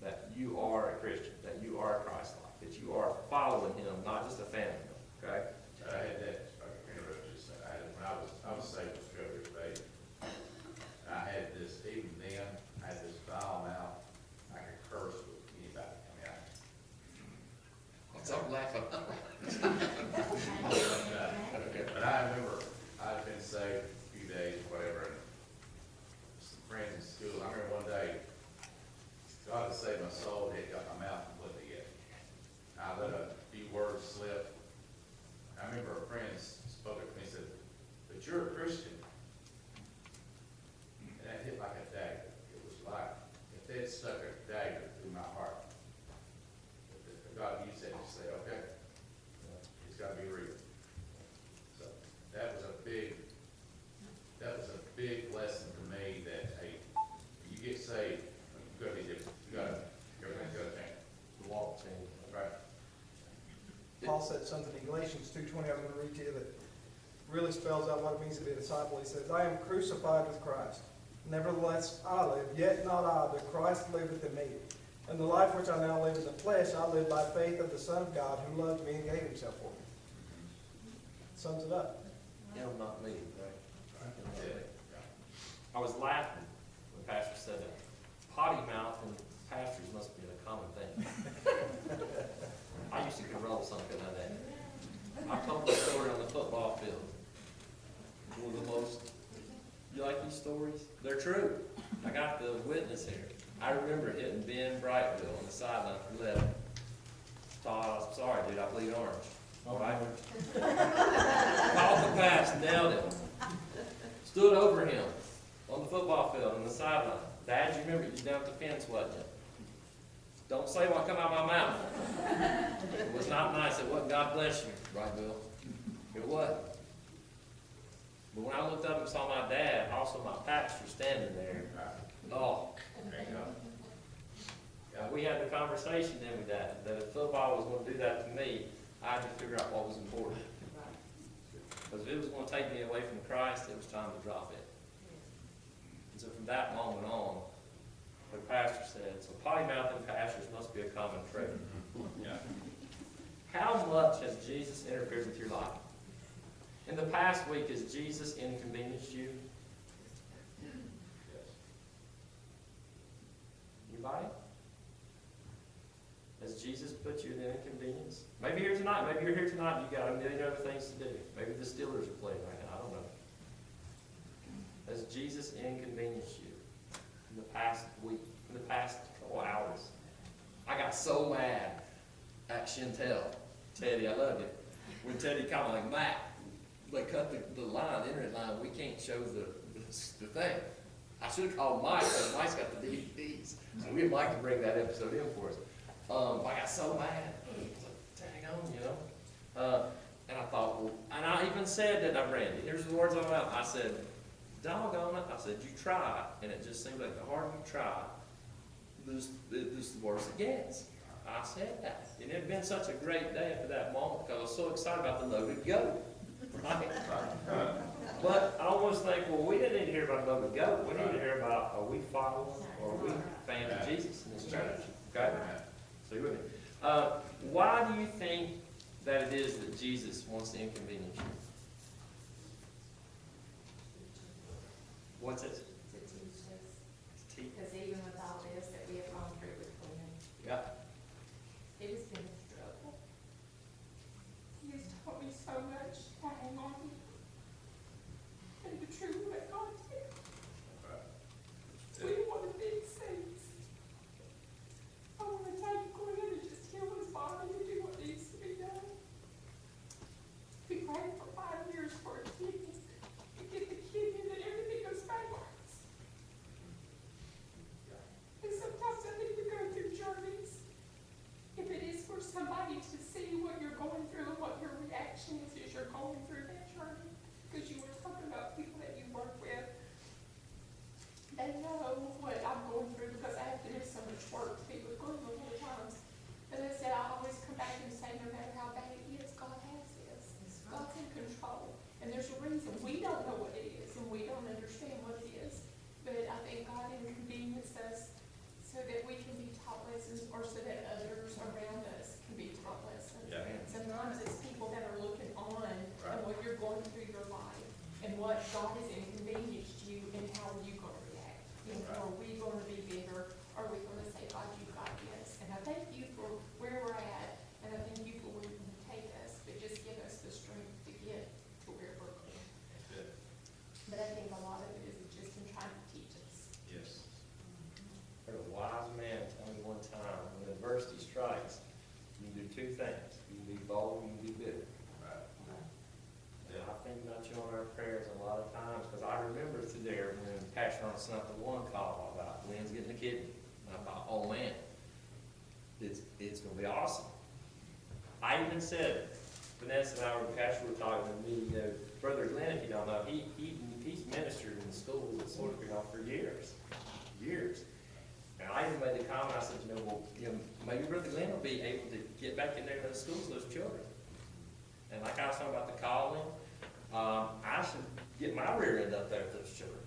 that you are a Christian, that you are Christ-like, that you are following him, not just a fan of him? Okay? I had that, I can interrupt you, so when I was saved with Discovery Faith, I had this, even then, I had this foul mouth, I could curse with anybody, I mean, What's up, laughing? but I remember, I'd been saved a few days, whatever, and some friends in school, I remember one day, God had saved my soul, he had got my mouth completely yet. I let a few words slip. I remember a friend spoke up to me and said, "But you're a Christian." And that hit like a dagger. It was like, if they had stuck a dagger through my heart. But God used that to say, okay, it's gotta be real. So that was a big lesson for me that, hey, when you get saved, you gotta be different. Everything's gotta change. The walk change. Right? Paul said something in Galatians 2:20, I'm gonna read to you, that really spells out what it means to be a disciple. He says, I am crucified with Christ. Nevertheless, I live, yet not I, but Christ liveth in me. And the life which I now live in the flesh, I live by faith of the Son of God, who loved me and gave himself for me. Sums it up. Him, not me, right? That's it. I was laughing when Pastor said that. Potty mouth and pastors must be a common thing. I used to roll something like that. I told the story on the football field. One of the most, you like these stories? They're true. I got the witness here. I remember hitting Ben Brightville on the sideline for 11. Todd, I'm sorry, dude, I bleed orange. All right? Called the pass, nailed him. Stood over him on the football field on the sideline. Dad, you remember you down at the fence, wasn't it? Don't say what come out of my mouth. It was not nice. It wasn't God bless you, right, Bill? It wasn't. But when I looked up and saw my dad, also my pastor standing there, oh. Yeah, we had the conversation then with that if football was going to do that to me, I had to figure out what was important. Because if it was going to take me away from Christ, it was time to drop it. And so from that moment on, the pastor said, so potty mouth and pastors must be a common trait. Yeah. How much has Jesus interfered with your life? In the past week, has Jesus inconvenienced you? Yes. Anybody? Has Jesus put you in inconvenience? Maybe here tonight. Maybe you're here tonight and you got a million other things to do. Maybe the Steelers are playing right now. I don't know. Has Jesus inconvenienced you in the past week, in the past couple hours? I got so mad at Chantel. Teddy, I love you. When Teddy called me like, Matt, they cut the line, the internet line, we can't show the thing. I should have called Mike, because Mike's got the DVDs. So we had Mike to bring that episode in for us. I got so mad. I was like, dang on, you know. And I thought, well, and I even said, didn't I, Brandy? Here's the words of my mouth. I said, doggone it. I said, you try, and it just seems like the harder you try, the worse it gets. I said that. And it had been such a great day after that moment because I was so excited about the loaded goat. Right? But I almost think, well, we didn't need to hear about the loaded goat. We need to hear about, are we following or are we fans of Jesus in this church? Okay? So you with me? Why do you think that it is that Jesus wants to inconvenience you? What's it? To teach us, To teach. because even with all this that we have gone through with Quinn, Yeah. it has been a struggle. He has taught me so much to hang on to and the truth that God did. We want to be saints. I want to take Glenn and just heal his body and do what needs to be done. We prayed for 5 years for a kidney, to get the kidney that everything goes backwards. and what God has inconvenienced you, and how are you gonna react? And are we gonna be bitter? Are we gonna say, God, you got this? And I thank you for where we're at, and I thank you for where you're gonna take us, but just give us the strength to get to where we're going. Good. But I think a lot of it is just in trying to teach us. Yes. Heard a wise man tell me one time, when adversity strikes, you can do two things. You can be bold, you can be bitter. Right. And I think about you on our prayers a lot of times, because I remember through there when Pastor Arnold sent out the one call about Lynn's getting a kidney. And I thought, oh man, it's gonna be awesome. I even said, Vanessa and I were, Pastor were talking to me, Brother Glenn, if you don't know, he's ministered in schools at Sort of Creek for years. And I even made the comment, I said, maybe Brother Glenn will be able to get back in there to those schools, those children. And like I was talking about the calling, I should get my rear end up there with those children.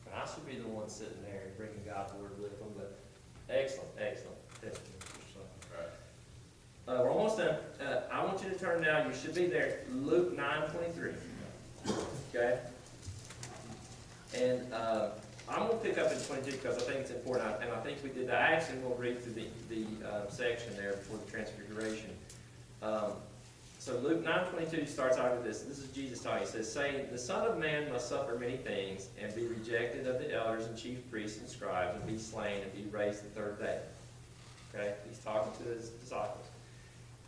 And I should be the one sitting there and bringing God's word with them, but excellent. Right. We're almost done. I want you to turn now, you should be there, Luke 9:23. Okay? And I'm going to pick up in 22 because I think it's important, and I think we did that. I actually will read through the section there before the transfiguration. So Luke 9:22 starts out with this. This is Jesus talking. He says, saying, the Son of Man must suffer many things and be rejected of the elders and chief priests and scribes and be slain and be raised the third day. Okay? He's talking to his disciples.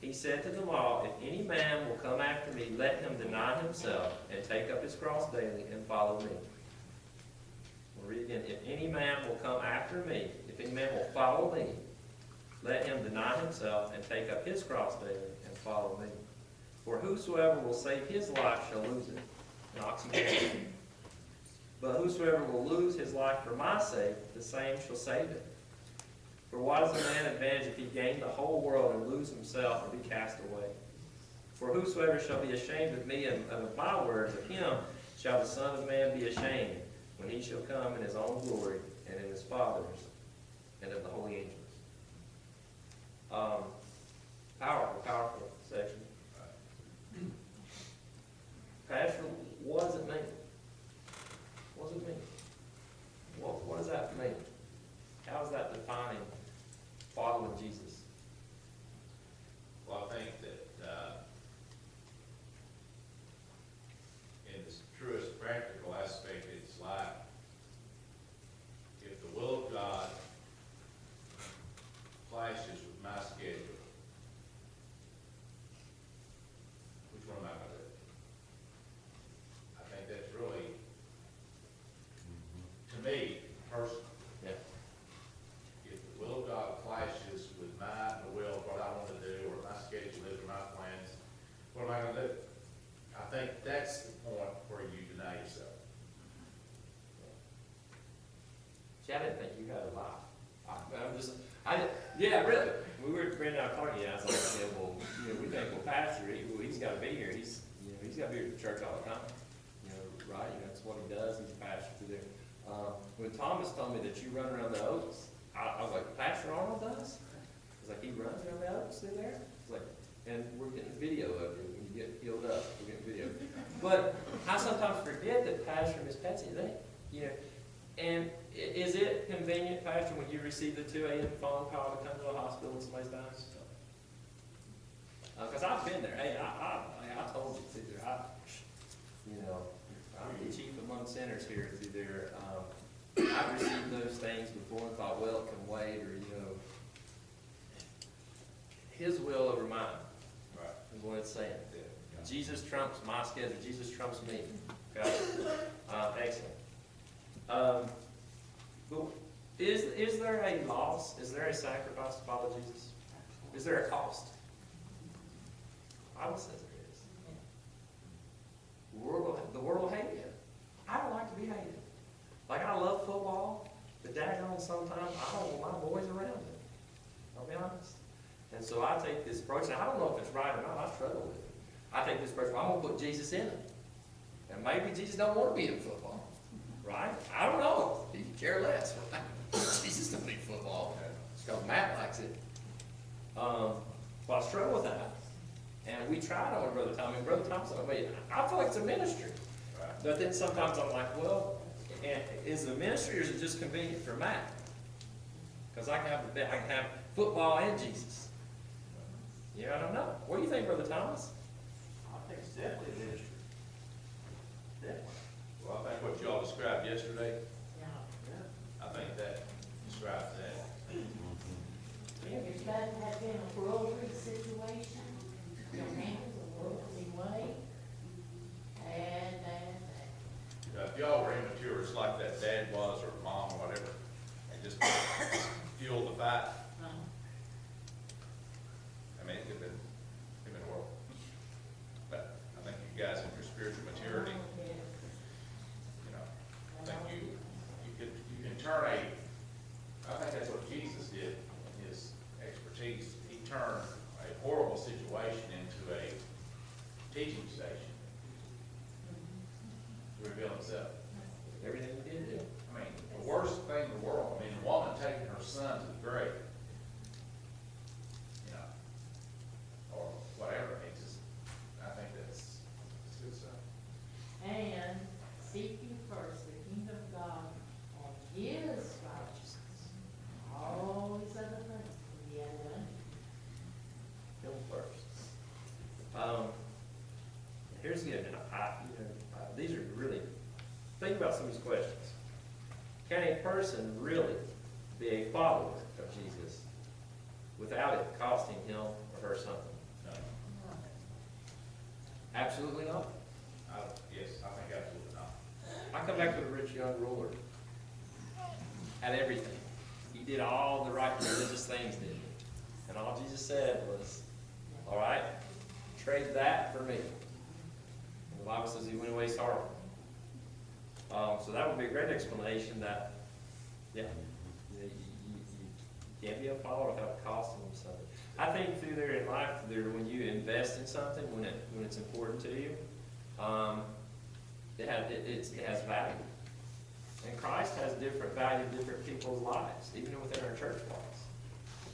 He said to them all, if any man will come after me, let him deny himself and take up his cross daily and follow me. We'll read again. If any man will come after me, if any man will follow me, let him deny himself and take up his cross daily and follow me. For whosoever will save his life shall lose it. An oxymoron. But whosoever will lose his life for my sake, the same shall save it. For what is a man advantage if he gain the whole world and lose himself or be cast away? For whosoever shall be ashamed of me and of my words, of him shall the Son of Man be ashamed, when he shall come in his own glory and in his Father's and of the holy angels. Powerful section. Pastor, what does it mean? What does it mean? What does that mean? How is that defining following Jesus? Well, I think that, in the truest practical aspect, it's like, if the will of God clashes with my schedule, which one am I gonna do? I think that's really, to me, personally, Yeah. if the will of God clashes with the will of what I want to do, or my schedule is, or my plans, what am I gonna do? I think that's the point where you deny yourself. See, I didn't think you had a life. Yeah, really. We were, Brandon and I were talking, I was like, yeah, well, we think, well, Pastor, he's gotta be here. He's gotta be here at church all the time. Right? That's what he does. He's a pastor through there. When Thomas told me that you run around the Oaks, I was like, Pastor Arnold does? It's like, he runs around the Oaks through there? It's like, and we're getting video of you when you get healed up. We're getting video. But I sometimes forget that Pastor and Miss Patsy, and is it convenient, Pastor, when you receive the 2 a.m. phone call to come to a hospital and somebody's dying? Because I've been there. Hey, I told you through there. I'm the chief among sinners here through there. I've received those things before and thought, well, it can wait, or, his will over mine. Right. Is what it's saying. Yeah. Jesus trumps my schedule. Jesus trumps me. Okay? Excellent. But is there a loss? Is there a sacrifice to follow Jesus? Is there a cost? I would say there is. The world will hate you. I don't like to be hated. Like, I love football, but daggone sometimes I don't want my boys around it. I'll be honest. And so I take this approach, and I don't know if it's right or not, I struggle with it. I take this approach, well, I'm going to put Jesus in it. And maybe Jesus don't want to be in football, right? I don't know. He can care less. Jesus don't need football. It's because Matt likes it. Well, I struggle with that. And we tried on Brother Tommy. Brother Thompson, I feel like it's a ministry. Right. But then sometimes I'm like, well, is it a ministry or is it just convenient for Matt? Because I can have football and Jesus. Yeah, I don't know. What do you think, Brother Thomas? I think it's definitely a ministry. Definitely. Well, I think what y'all described yesterday, Yeah. I think that describes that. If that had been a worldly situation, your handles a worldly way, and. If y'all were immature, it's like that dad was, or mom, or whatever, and just fueled the fight, I mean, it could have been horrible. But I think you guys in your spiritual maturity, you know, I think you can turn I think that's what Jesus did in his expertise. He turned a horrible situation into a teaching station to reveal himself. Everything you did, yeah. I mean, the worst thing in the world, I mean, a woman taking her son to the grave, you know, or whatever, it just, I think it's good stuff. And seek you first the kingdom of God and his righteousness. All these other things will be added unto you. Him first. Here's good, and these are really, think about some of these questions. Can a person really be a follower of Jesus without it costing him or her something? No, Absolutely not. yes, I think absolutely not. I come back to the rich young ruler. Had everything. He did all the right religious things, didn't he? And all Jesus said was, all right, trade that for me. And the Bible says he went away sorrowful. So that would be a great explanation that, yeah, you can't be a follower without costing them something. I think through there in life, when you invest in something, when it's important to you, it has value. And Christ has different value in different people's lives, even within our church walls.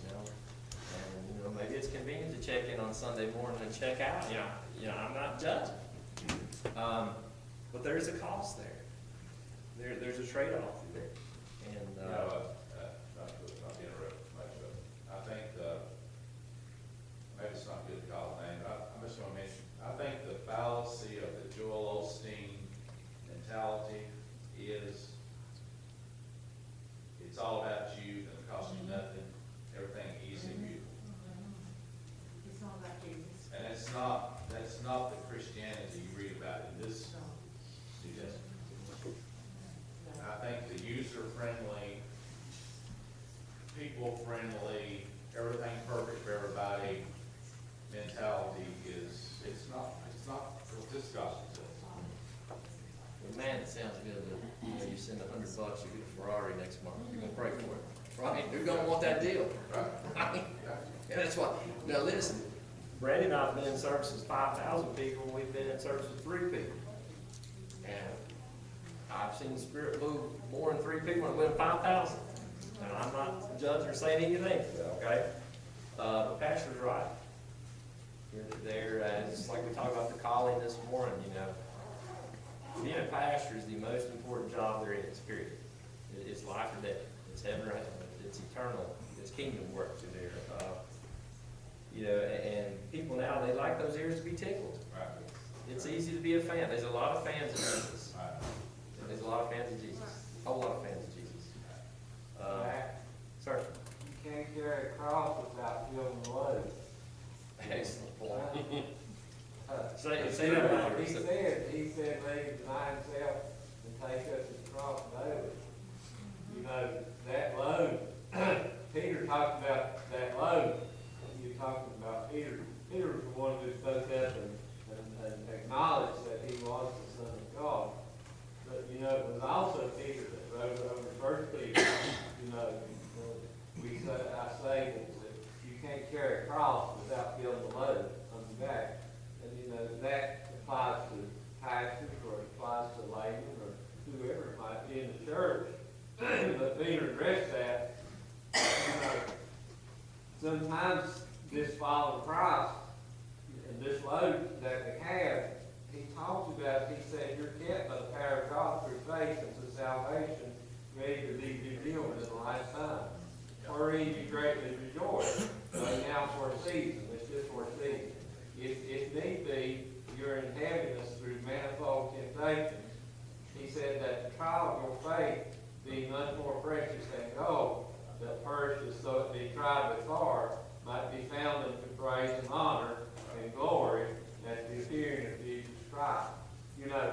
You know, and maybe it's convenient to check in on Sunday morning and check out. I'm not judging, but there's a cost there. There's a trade-off there, and Not to interrupt much, but I think, maybe it's not good to call it name, but I'm just gonna mention, I think the fallacy of the Joel Osteen mentality is, it's all about you, and it costs you nothing, everything easy, beautiful. It's all about Jesus. And that's not the Christianity you read about in this New Testament. I think the user-friendly, people-friendly, everything perfect for everybody mentality it's not what this gospel says. well, man, it sounds good. That, you send $100, you get a Ferrari next month. You're gonna pray for it, right? You're gonna want that deal, right? And that's what. Now listen, Brandy and I have been in service with 5,000 people. We've been in service with 3 people, and I've seen the Spirit move more than 3 people and win 5,000. And I'm not judging or saying anything, okay? The pastor's right. It's like we talked about the calling this morning, Being a pastor is the most important job there is, period. It's life or death. It's heaven or hell. It's eternal. It's kingdom work through there. And people now, they like those ears to be tickled. Right. It's easy to be a fan. There's a lot of fans of Jesus. Right. There's a lot of fans of Jesus. A whole lot of fans of Jesus. Sir? You can't carry a cross without feeling the load. Excellent point. Say that louder. He said, they deny himself and take up his cross daily. You know, that load, Peter talked about that load. You're talking about Peter. Peter was the one who spoke up and acknowledged that he was the Son of God. But, it was also Peter that wrote over First Peter, I say that you can't carry a cross without feeling the load on your back. And, that applies to pastors, or it applies to laymen, or whoever it might be in the church. But Peter addressed that. Sometimes this following Christ and this load that they have he talks about, he said, you're kept by the power of God through faith unto salvation, ready to be revealed in the last time. Wherein you greatly rejoice, though now for a season, it's just for a season. If need be, you're in heaviness through manifold temptations. He said that the trial of your faith, being much more precious than gold, that perishes though it be tried with fire, might be found unto praise and honor and glory at the appearing of Jesus Christ. You know,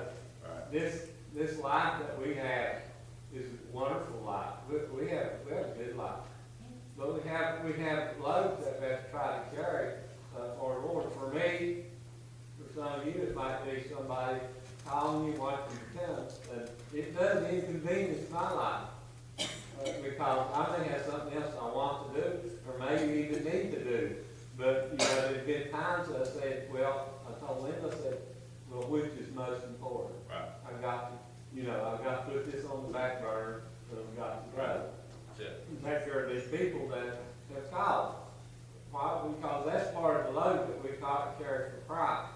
this life that we have is a wonderful life. We have a good life. But we have loads that we have to try to carry for the Lord. For me, for some of you, it might be somebody calling you, watching you come. It does inconvenience my life. Because I may have something else I want to do, or maybe even need to do. But, you know, there's been times I said, well, I told Linda, I said, well, which is most important? Right. I've got to put this on the back burner, but I've got to go. That's it. And take care of these people that have called. Why? Because that's part of the load that we carry for Christ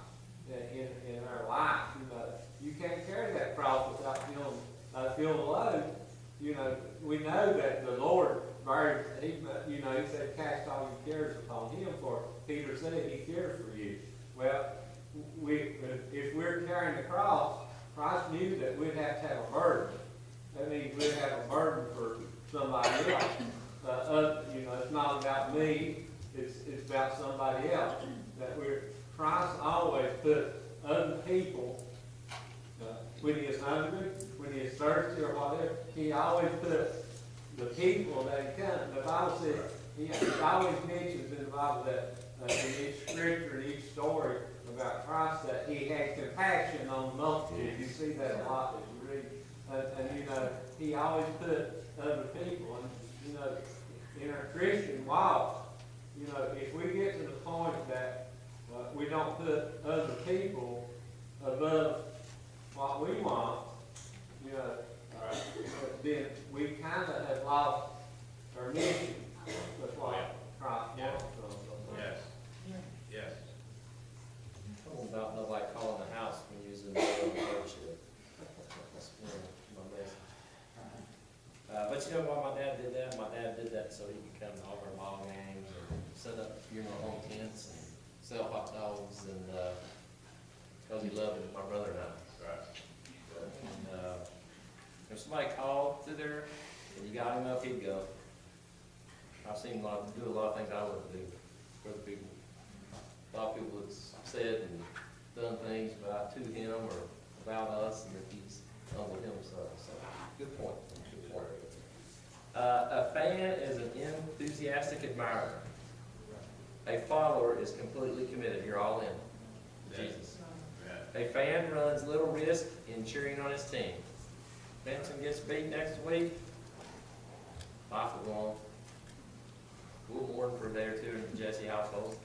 in our life. You know, you can't carry that cross without feeling the load. You know, we know that the Lord bears, he said, cast all your cares upon him, for Peter said he cares for you. Well, if we're carrying the cross, Christ knew that we'd have to have a burden. That means we'd have a burden for somebody else. It's not about me, it's about somebody else. Christ always put other people, when he is hungry, when he is thirsty or whatever, he always puts the people that he comes. The Bible says, he always mentions in the Bible that in each scripture, in each story about Christ, that he had compassion on the multitude. You see that a lot as you read. He always put other people. And, in our Christian walk, if we get to the point that we don't put other people above what we want, then we kind of have lost our mission with what Christ wants from us. Yes. Yes. About nobody calling the house when you was in the middle of worship. That's my message. But you know why my dad did that? My dad did that so he could come to all our ball games and set up funeral home tents and sell hot dogs and, because he loved my brother and I. Right. And, if somebody called through there and you got him up, he'd go. I've seen him do a lot of things I wouldn't do for the people. A lot of people have said and done things to him or about us, and that he's humbled himself. So, good point. Good point. A fan is an enthusiastic admirer. A follower is completely committed. You're all in. Jesus. A fan runs little risk in cheering on his team. Benson gets beat next week, life will go on. We'll mourn for a day or two in the Jesse household.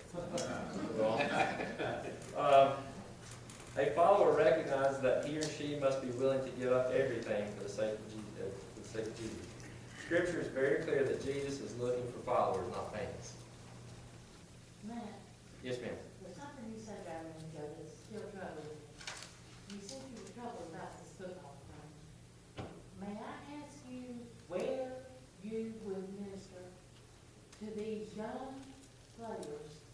A follower recognizes that he or she must be willing to give up everything for the sake of Jesus. Scripture is very clear that Jesus is looking for followers, not fans. Matt, Yes, ma'am. there's something you said about a minute ago that's still troubling me. You said you were troubled about this football thing. May I ask you where you would minister to these young players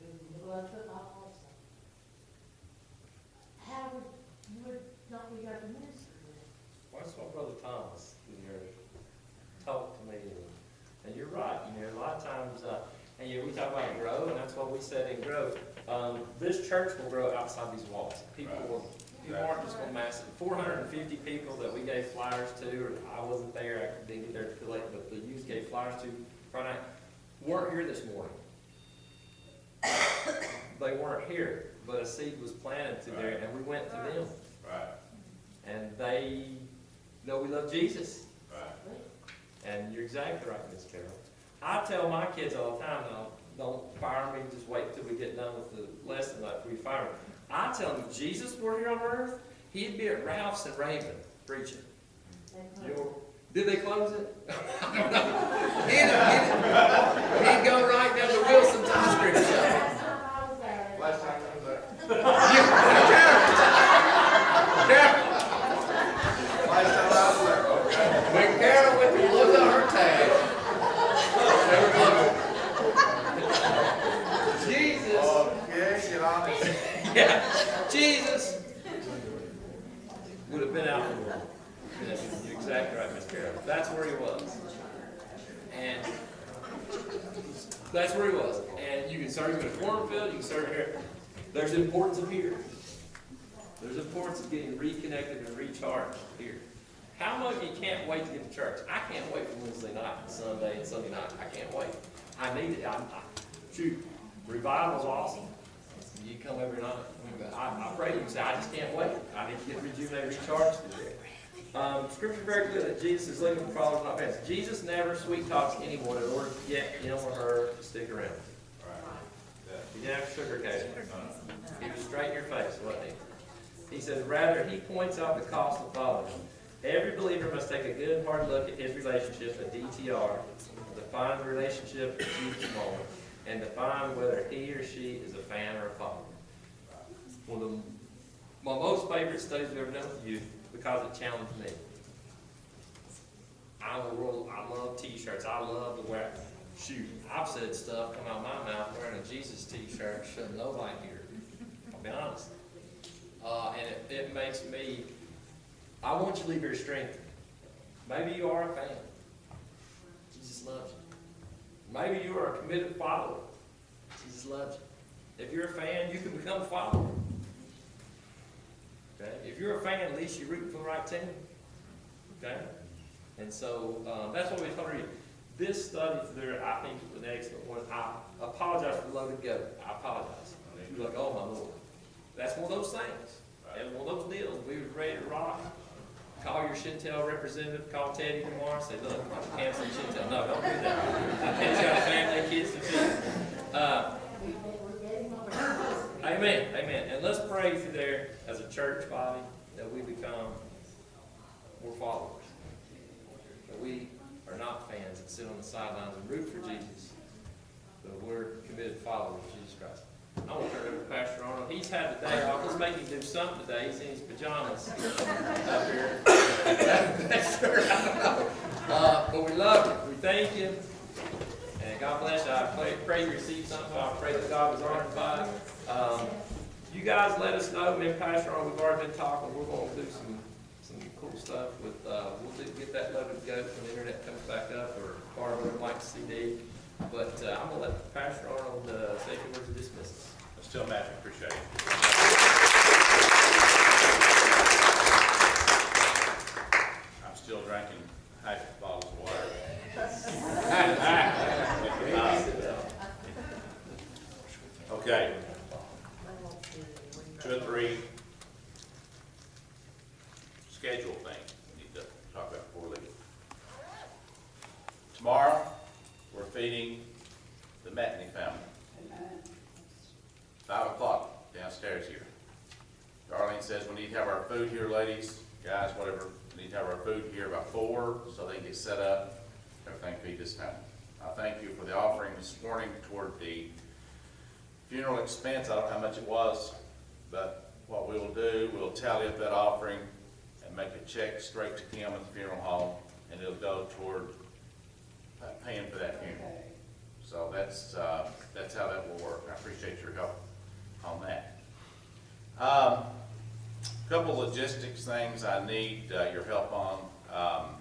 who love football also? How don't we go to minister to them? Well, that's what Brother Thomas in here talked to me, and you're right. A lot of times, and we talk about grow, and that's what we said in grow. This church will grow outside these walls. People aren't just going to mass it. 450 people that we gave flyers to, or I wasn't there, I didn't get there too late, but the youth gave flyers to Friday night, weren't here this morning. They weren't here, but a seed was planted to there, and we went to them. Right. And they know we love Jesus. Right. And you're exactly right, Miss Carol. I tell my kids all the time, now, don't fire me, just wait till we get done with the lesson after we fire them. I tell them, if Jesus were here on earth, he'd be at Ralph's and Raven preaching. Did they close it? I don't know. He'd go right down to Wilson's ice cream shop. Last time I was there. Yes, you're honest. Yeah, Jesus would have been out in the world. You're exactly right, Miss Carol. That's where he was. And that's where he was. And you can serve him in a cornfield, you can serve him here. There's importance of here. There's importance of getting reconnected and recharged here. How many of you can't wait to get to church? I can't wait for Wednesday night, Sunday, and Sunday night. I can't wait. I need it. Shoot, revival's awesome. You come every night. I pray you say, I just can't wait. I need to get rejuvenated, recharged today. Scripture very clear that Jesus is looking for followers, not fans. Jesus never sweet talks anyone in order to get him or her to stick around. He never sugarcoated it. He was straight in your face, wasn't he? He says, rather, he points out the cost of following him. Every believer must take a good hard look at his relationship, a DTR, define the relationship at each moment, and define whether he or she is a fan or a follower. One of my most favorite studies I've ever done with youth, because it challenged me. I love t-shirts. I love to wear. Shoot, I've said stuff come out of my mouth wearing a Jesus t-shirt. Shouldn't nobody hear. I'll be honest. And it makes me. I want you to leave here strengthened. Maybe you are a fan. Jesus loves you. Maybe you are a committed follower. Jesus loves you. If you're a fan, you can become a follower. Okay? If you're a fan, at least you're rooting for the right team. Okay? And so that's what we told you. This study there, I think, is an excellent one. I apologize for the loaded goat. I apologize. You're like, oh my Lord. That's one of those things. And one of those deals. We were ready to rock. Call your Shintel representative, call Teddy tomorrow, say, look, I'm canceling Shintel. No, don't do that. Teddy's got a family, kids to feed. Amen, amen. And let's pray through there as a church body that we become more followers. That we are not fans that sit on the sidelines and root for Jesus, but we're committed followers of Jesus Christ. I want to turn it over to Pastor Arnold. He's had the day off. Let's make him do something today. He's in his pajamas up here. Sure, I don't know. But we love you. We thank you. And God bless you. I pray you receive something. I pray that God was honored by it. You guys let us know. Me and Pastor Arnold, we've already been talking. We're going to do some cool stuff with, we'll get that loaded goat when the internet comes back up, or part of it like CD. But I'm going to let Pastor Arnold say a few words of dismissal. Still, Matthew, appreciate it. I'm still drinking half bottles of water. Okay. 2 or 3 schedule things we need to talk about before we leave. Tomorrow, we're feeding the Matney family. 5 o'clock downstairs here. Darlene says we need to have our food here, ladies, guys, whatever. We need to have our food here by 4 so they can get set up. Everything feed this family. I thank you for the offering this morning toward the funeral expense. I don't know how much it was, but what we will do, we'll tally up that offering and make a check straight to Kim at the funeral home, and it'll go toward paying for that funeral. So that's how that will work. I appreciate your help on that. Couple logistics things I need your help on.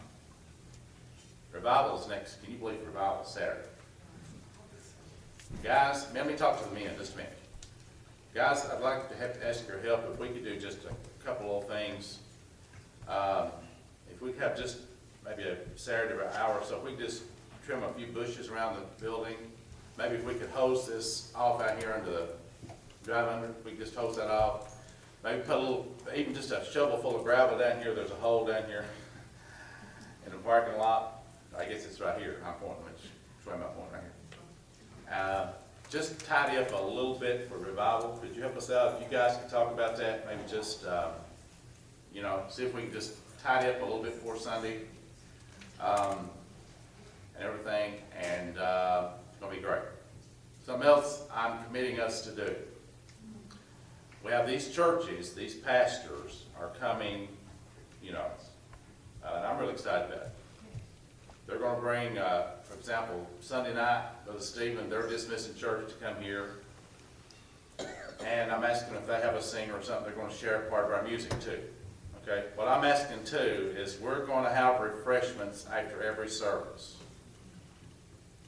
Revival is next. Can you believe revival is Saturday? Guys, let me talk to the men just a minute. Guys, I'd like to ask your help if we could do just a couple of things. If we could have just maybe a Saturday or an hour or so, if we could just trim a few bushes around the building. Maybe if we could hose this off out here under the drive under, we could just hose that off. Maybe put a little, even just a shovel full of gravel down here. There's a hole down here in the parking lot. I guess it's right here. I'm pointing, which way am I pointing right here? Just tidy up a little bit for revival. Could you help us out? If you guys could talk about that, maybe just, see if we can just tidy up a little bit before Sunday. And everything, and it's going to be great. Something else I'm committing us to do. We have these churches, these pastors are coming, and I'm really excited about it. They're going to bring, for example, Sunday night, Brother Stephen, they're dismissing church to come here. and I'm asking if they have a singer or something, they're gonna share part of our music too. Okay, what I'm asking too is we're gonna have refreshments after every service.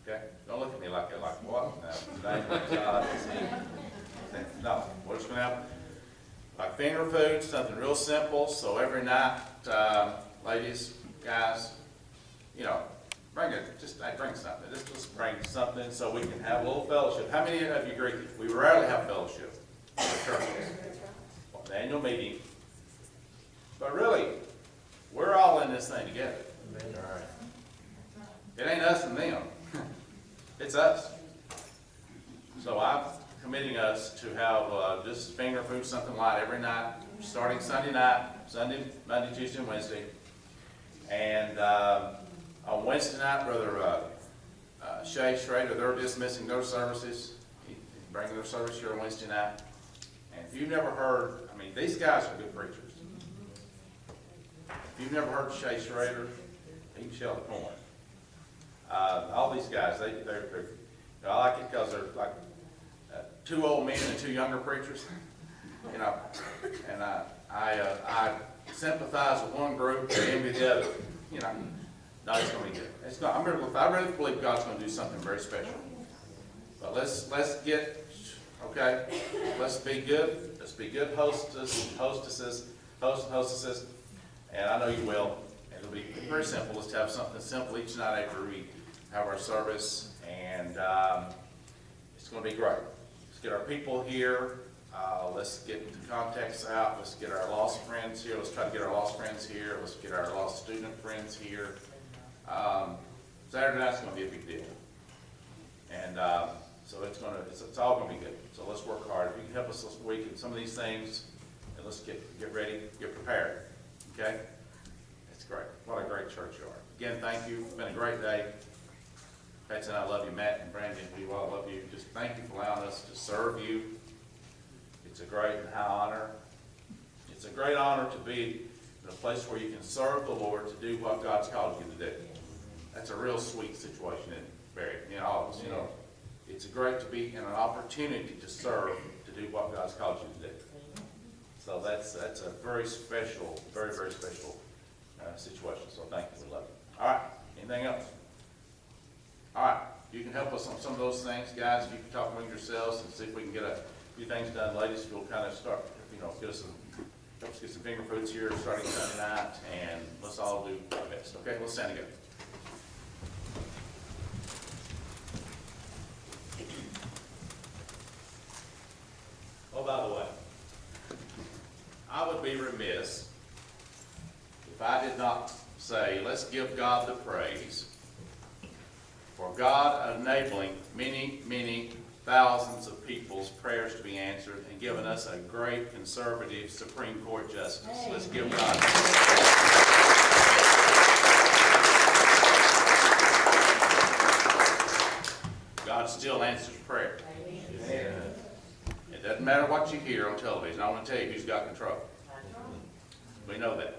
Okay, don't look at me like that, like what? No, name of God. No, we're just gonna have like finger food, something real simple, so every night, ladies, guys, you know, bring something, just bring something so we can have a little fellowship. How many of you agree, we rarely have fellowship in the churches? The annual meeting, but really, we're all in this thing together. All right. It ain't us and them, it's us. So I'm committing us to have just finger food, something light every night, starting Sunday night, Monday, Tuesday, and Wednesday. And on Wednesday night, Brother Shay Schrader, they're dismissing their services, bringing their service here on Wednesday night. And if you've never heard, I mean, these guys are good preachers. If you've never heard Shay Schrader, he can shell the corn. All these guys, I like it because they're like two old men and two younger preachers, you know. And I sympathize with one group and envy the other, you know. No, it's going to be good. It's not. I really believe God's going to do something very special. But let's get okay. Let's be good. Let's be good hostesses, and I know you will. It'll be very simple. Let's have something simple each night after we have our service, and it's going to be great. Let's get our people here. Let's get the contacts out. Let's get our lost friends here. Let's try to get our lost friends here. Let's get our lost student friends here. Saturday night's going to be a big deal, and so it's all going to be good. So let's work hard. If you can help us this week in some of these things, and let's get ready, get prepared. Okay, it's great. What a great church you are. Again, thank you. It's been a great day. Patsy and I love you. Matt and Brandon, we all love you. Just thank you for allowing us to serve you. It's a great and high honor. It's a great honor to be in a place where you can serve the Lord to do what God's called you to do. That's a real sweet situation, isn't it, Barry? You know, all of us, you know. It's great to be in an opportunity to serve, to do what God's called you to do. So that's a very special, very, very special situation. So thank you. We love you. All right. Anything else? All right. You can help us on some of those things, guys. If you can talk among yourselves and see if we can get a few things done. Ladies, we'll kind of start, you know, help us get some finger foods here starting Sunday night, and let's all do our best. Okay, let's stand together. Oh, by the way, I would be remiss if I did not say, let's give God the praise for God enabling many, many thousands of people's prayers to be answered and giving us a great conservative Supreme Court justice. Let's give God God still answers prayer. Amen. It doesn't matter what you hear on television. I want to tell you who's got control. We know that.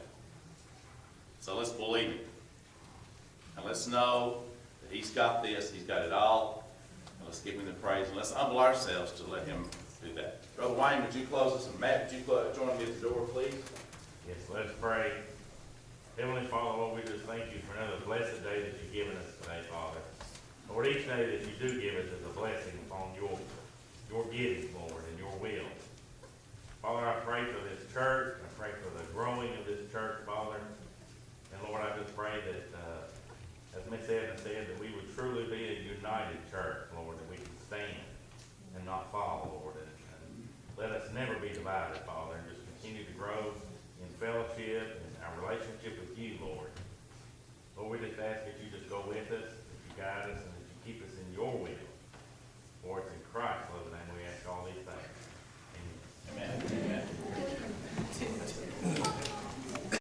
So let's believe it. And let's know that He's got this. He's got it all. And let's give Him the praise. And let's humble ourselves to let Him do that. Brother Wayne, would you close us? And Matt, would you join me at the door, please? Yes, let's pray. Heavenly Father, Lord, we just thank you for another blessed day that you've given us today, Father. Lord, each day that you do give us is a blessing upon your giving, Lord, and your will. Father, I pray for this church. I pray for the growing of this church, Father. And Lord, I just pray that, as Miss Edna said, that we would truly be a united church, Lord, that we can stand and not fall, Lord. And let us never be divided, Father, and just continue to grow in fellowship and our relationship with you, Lord. Lord, we just ask that you just go with us, that you guide us, and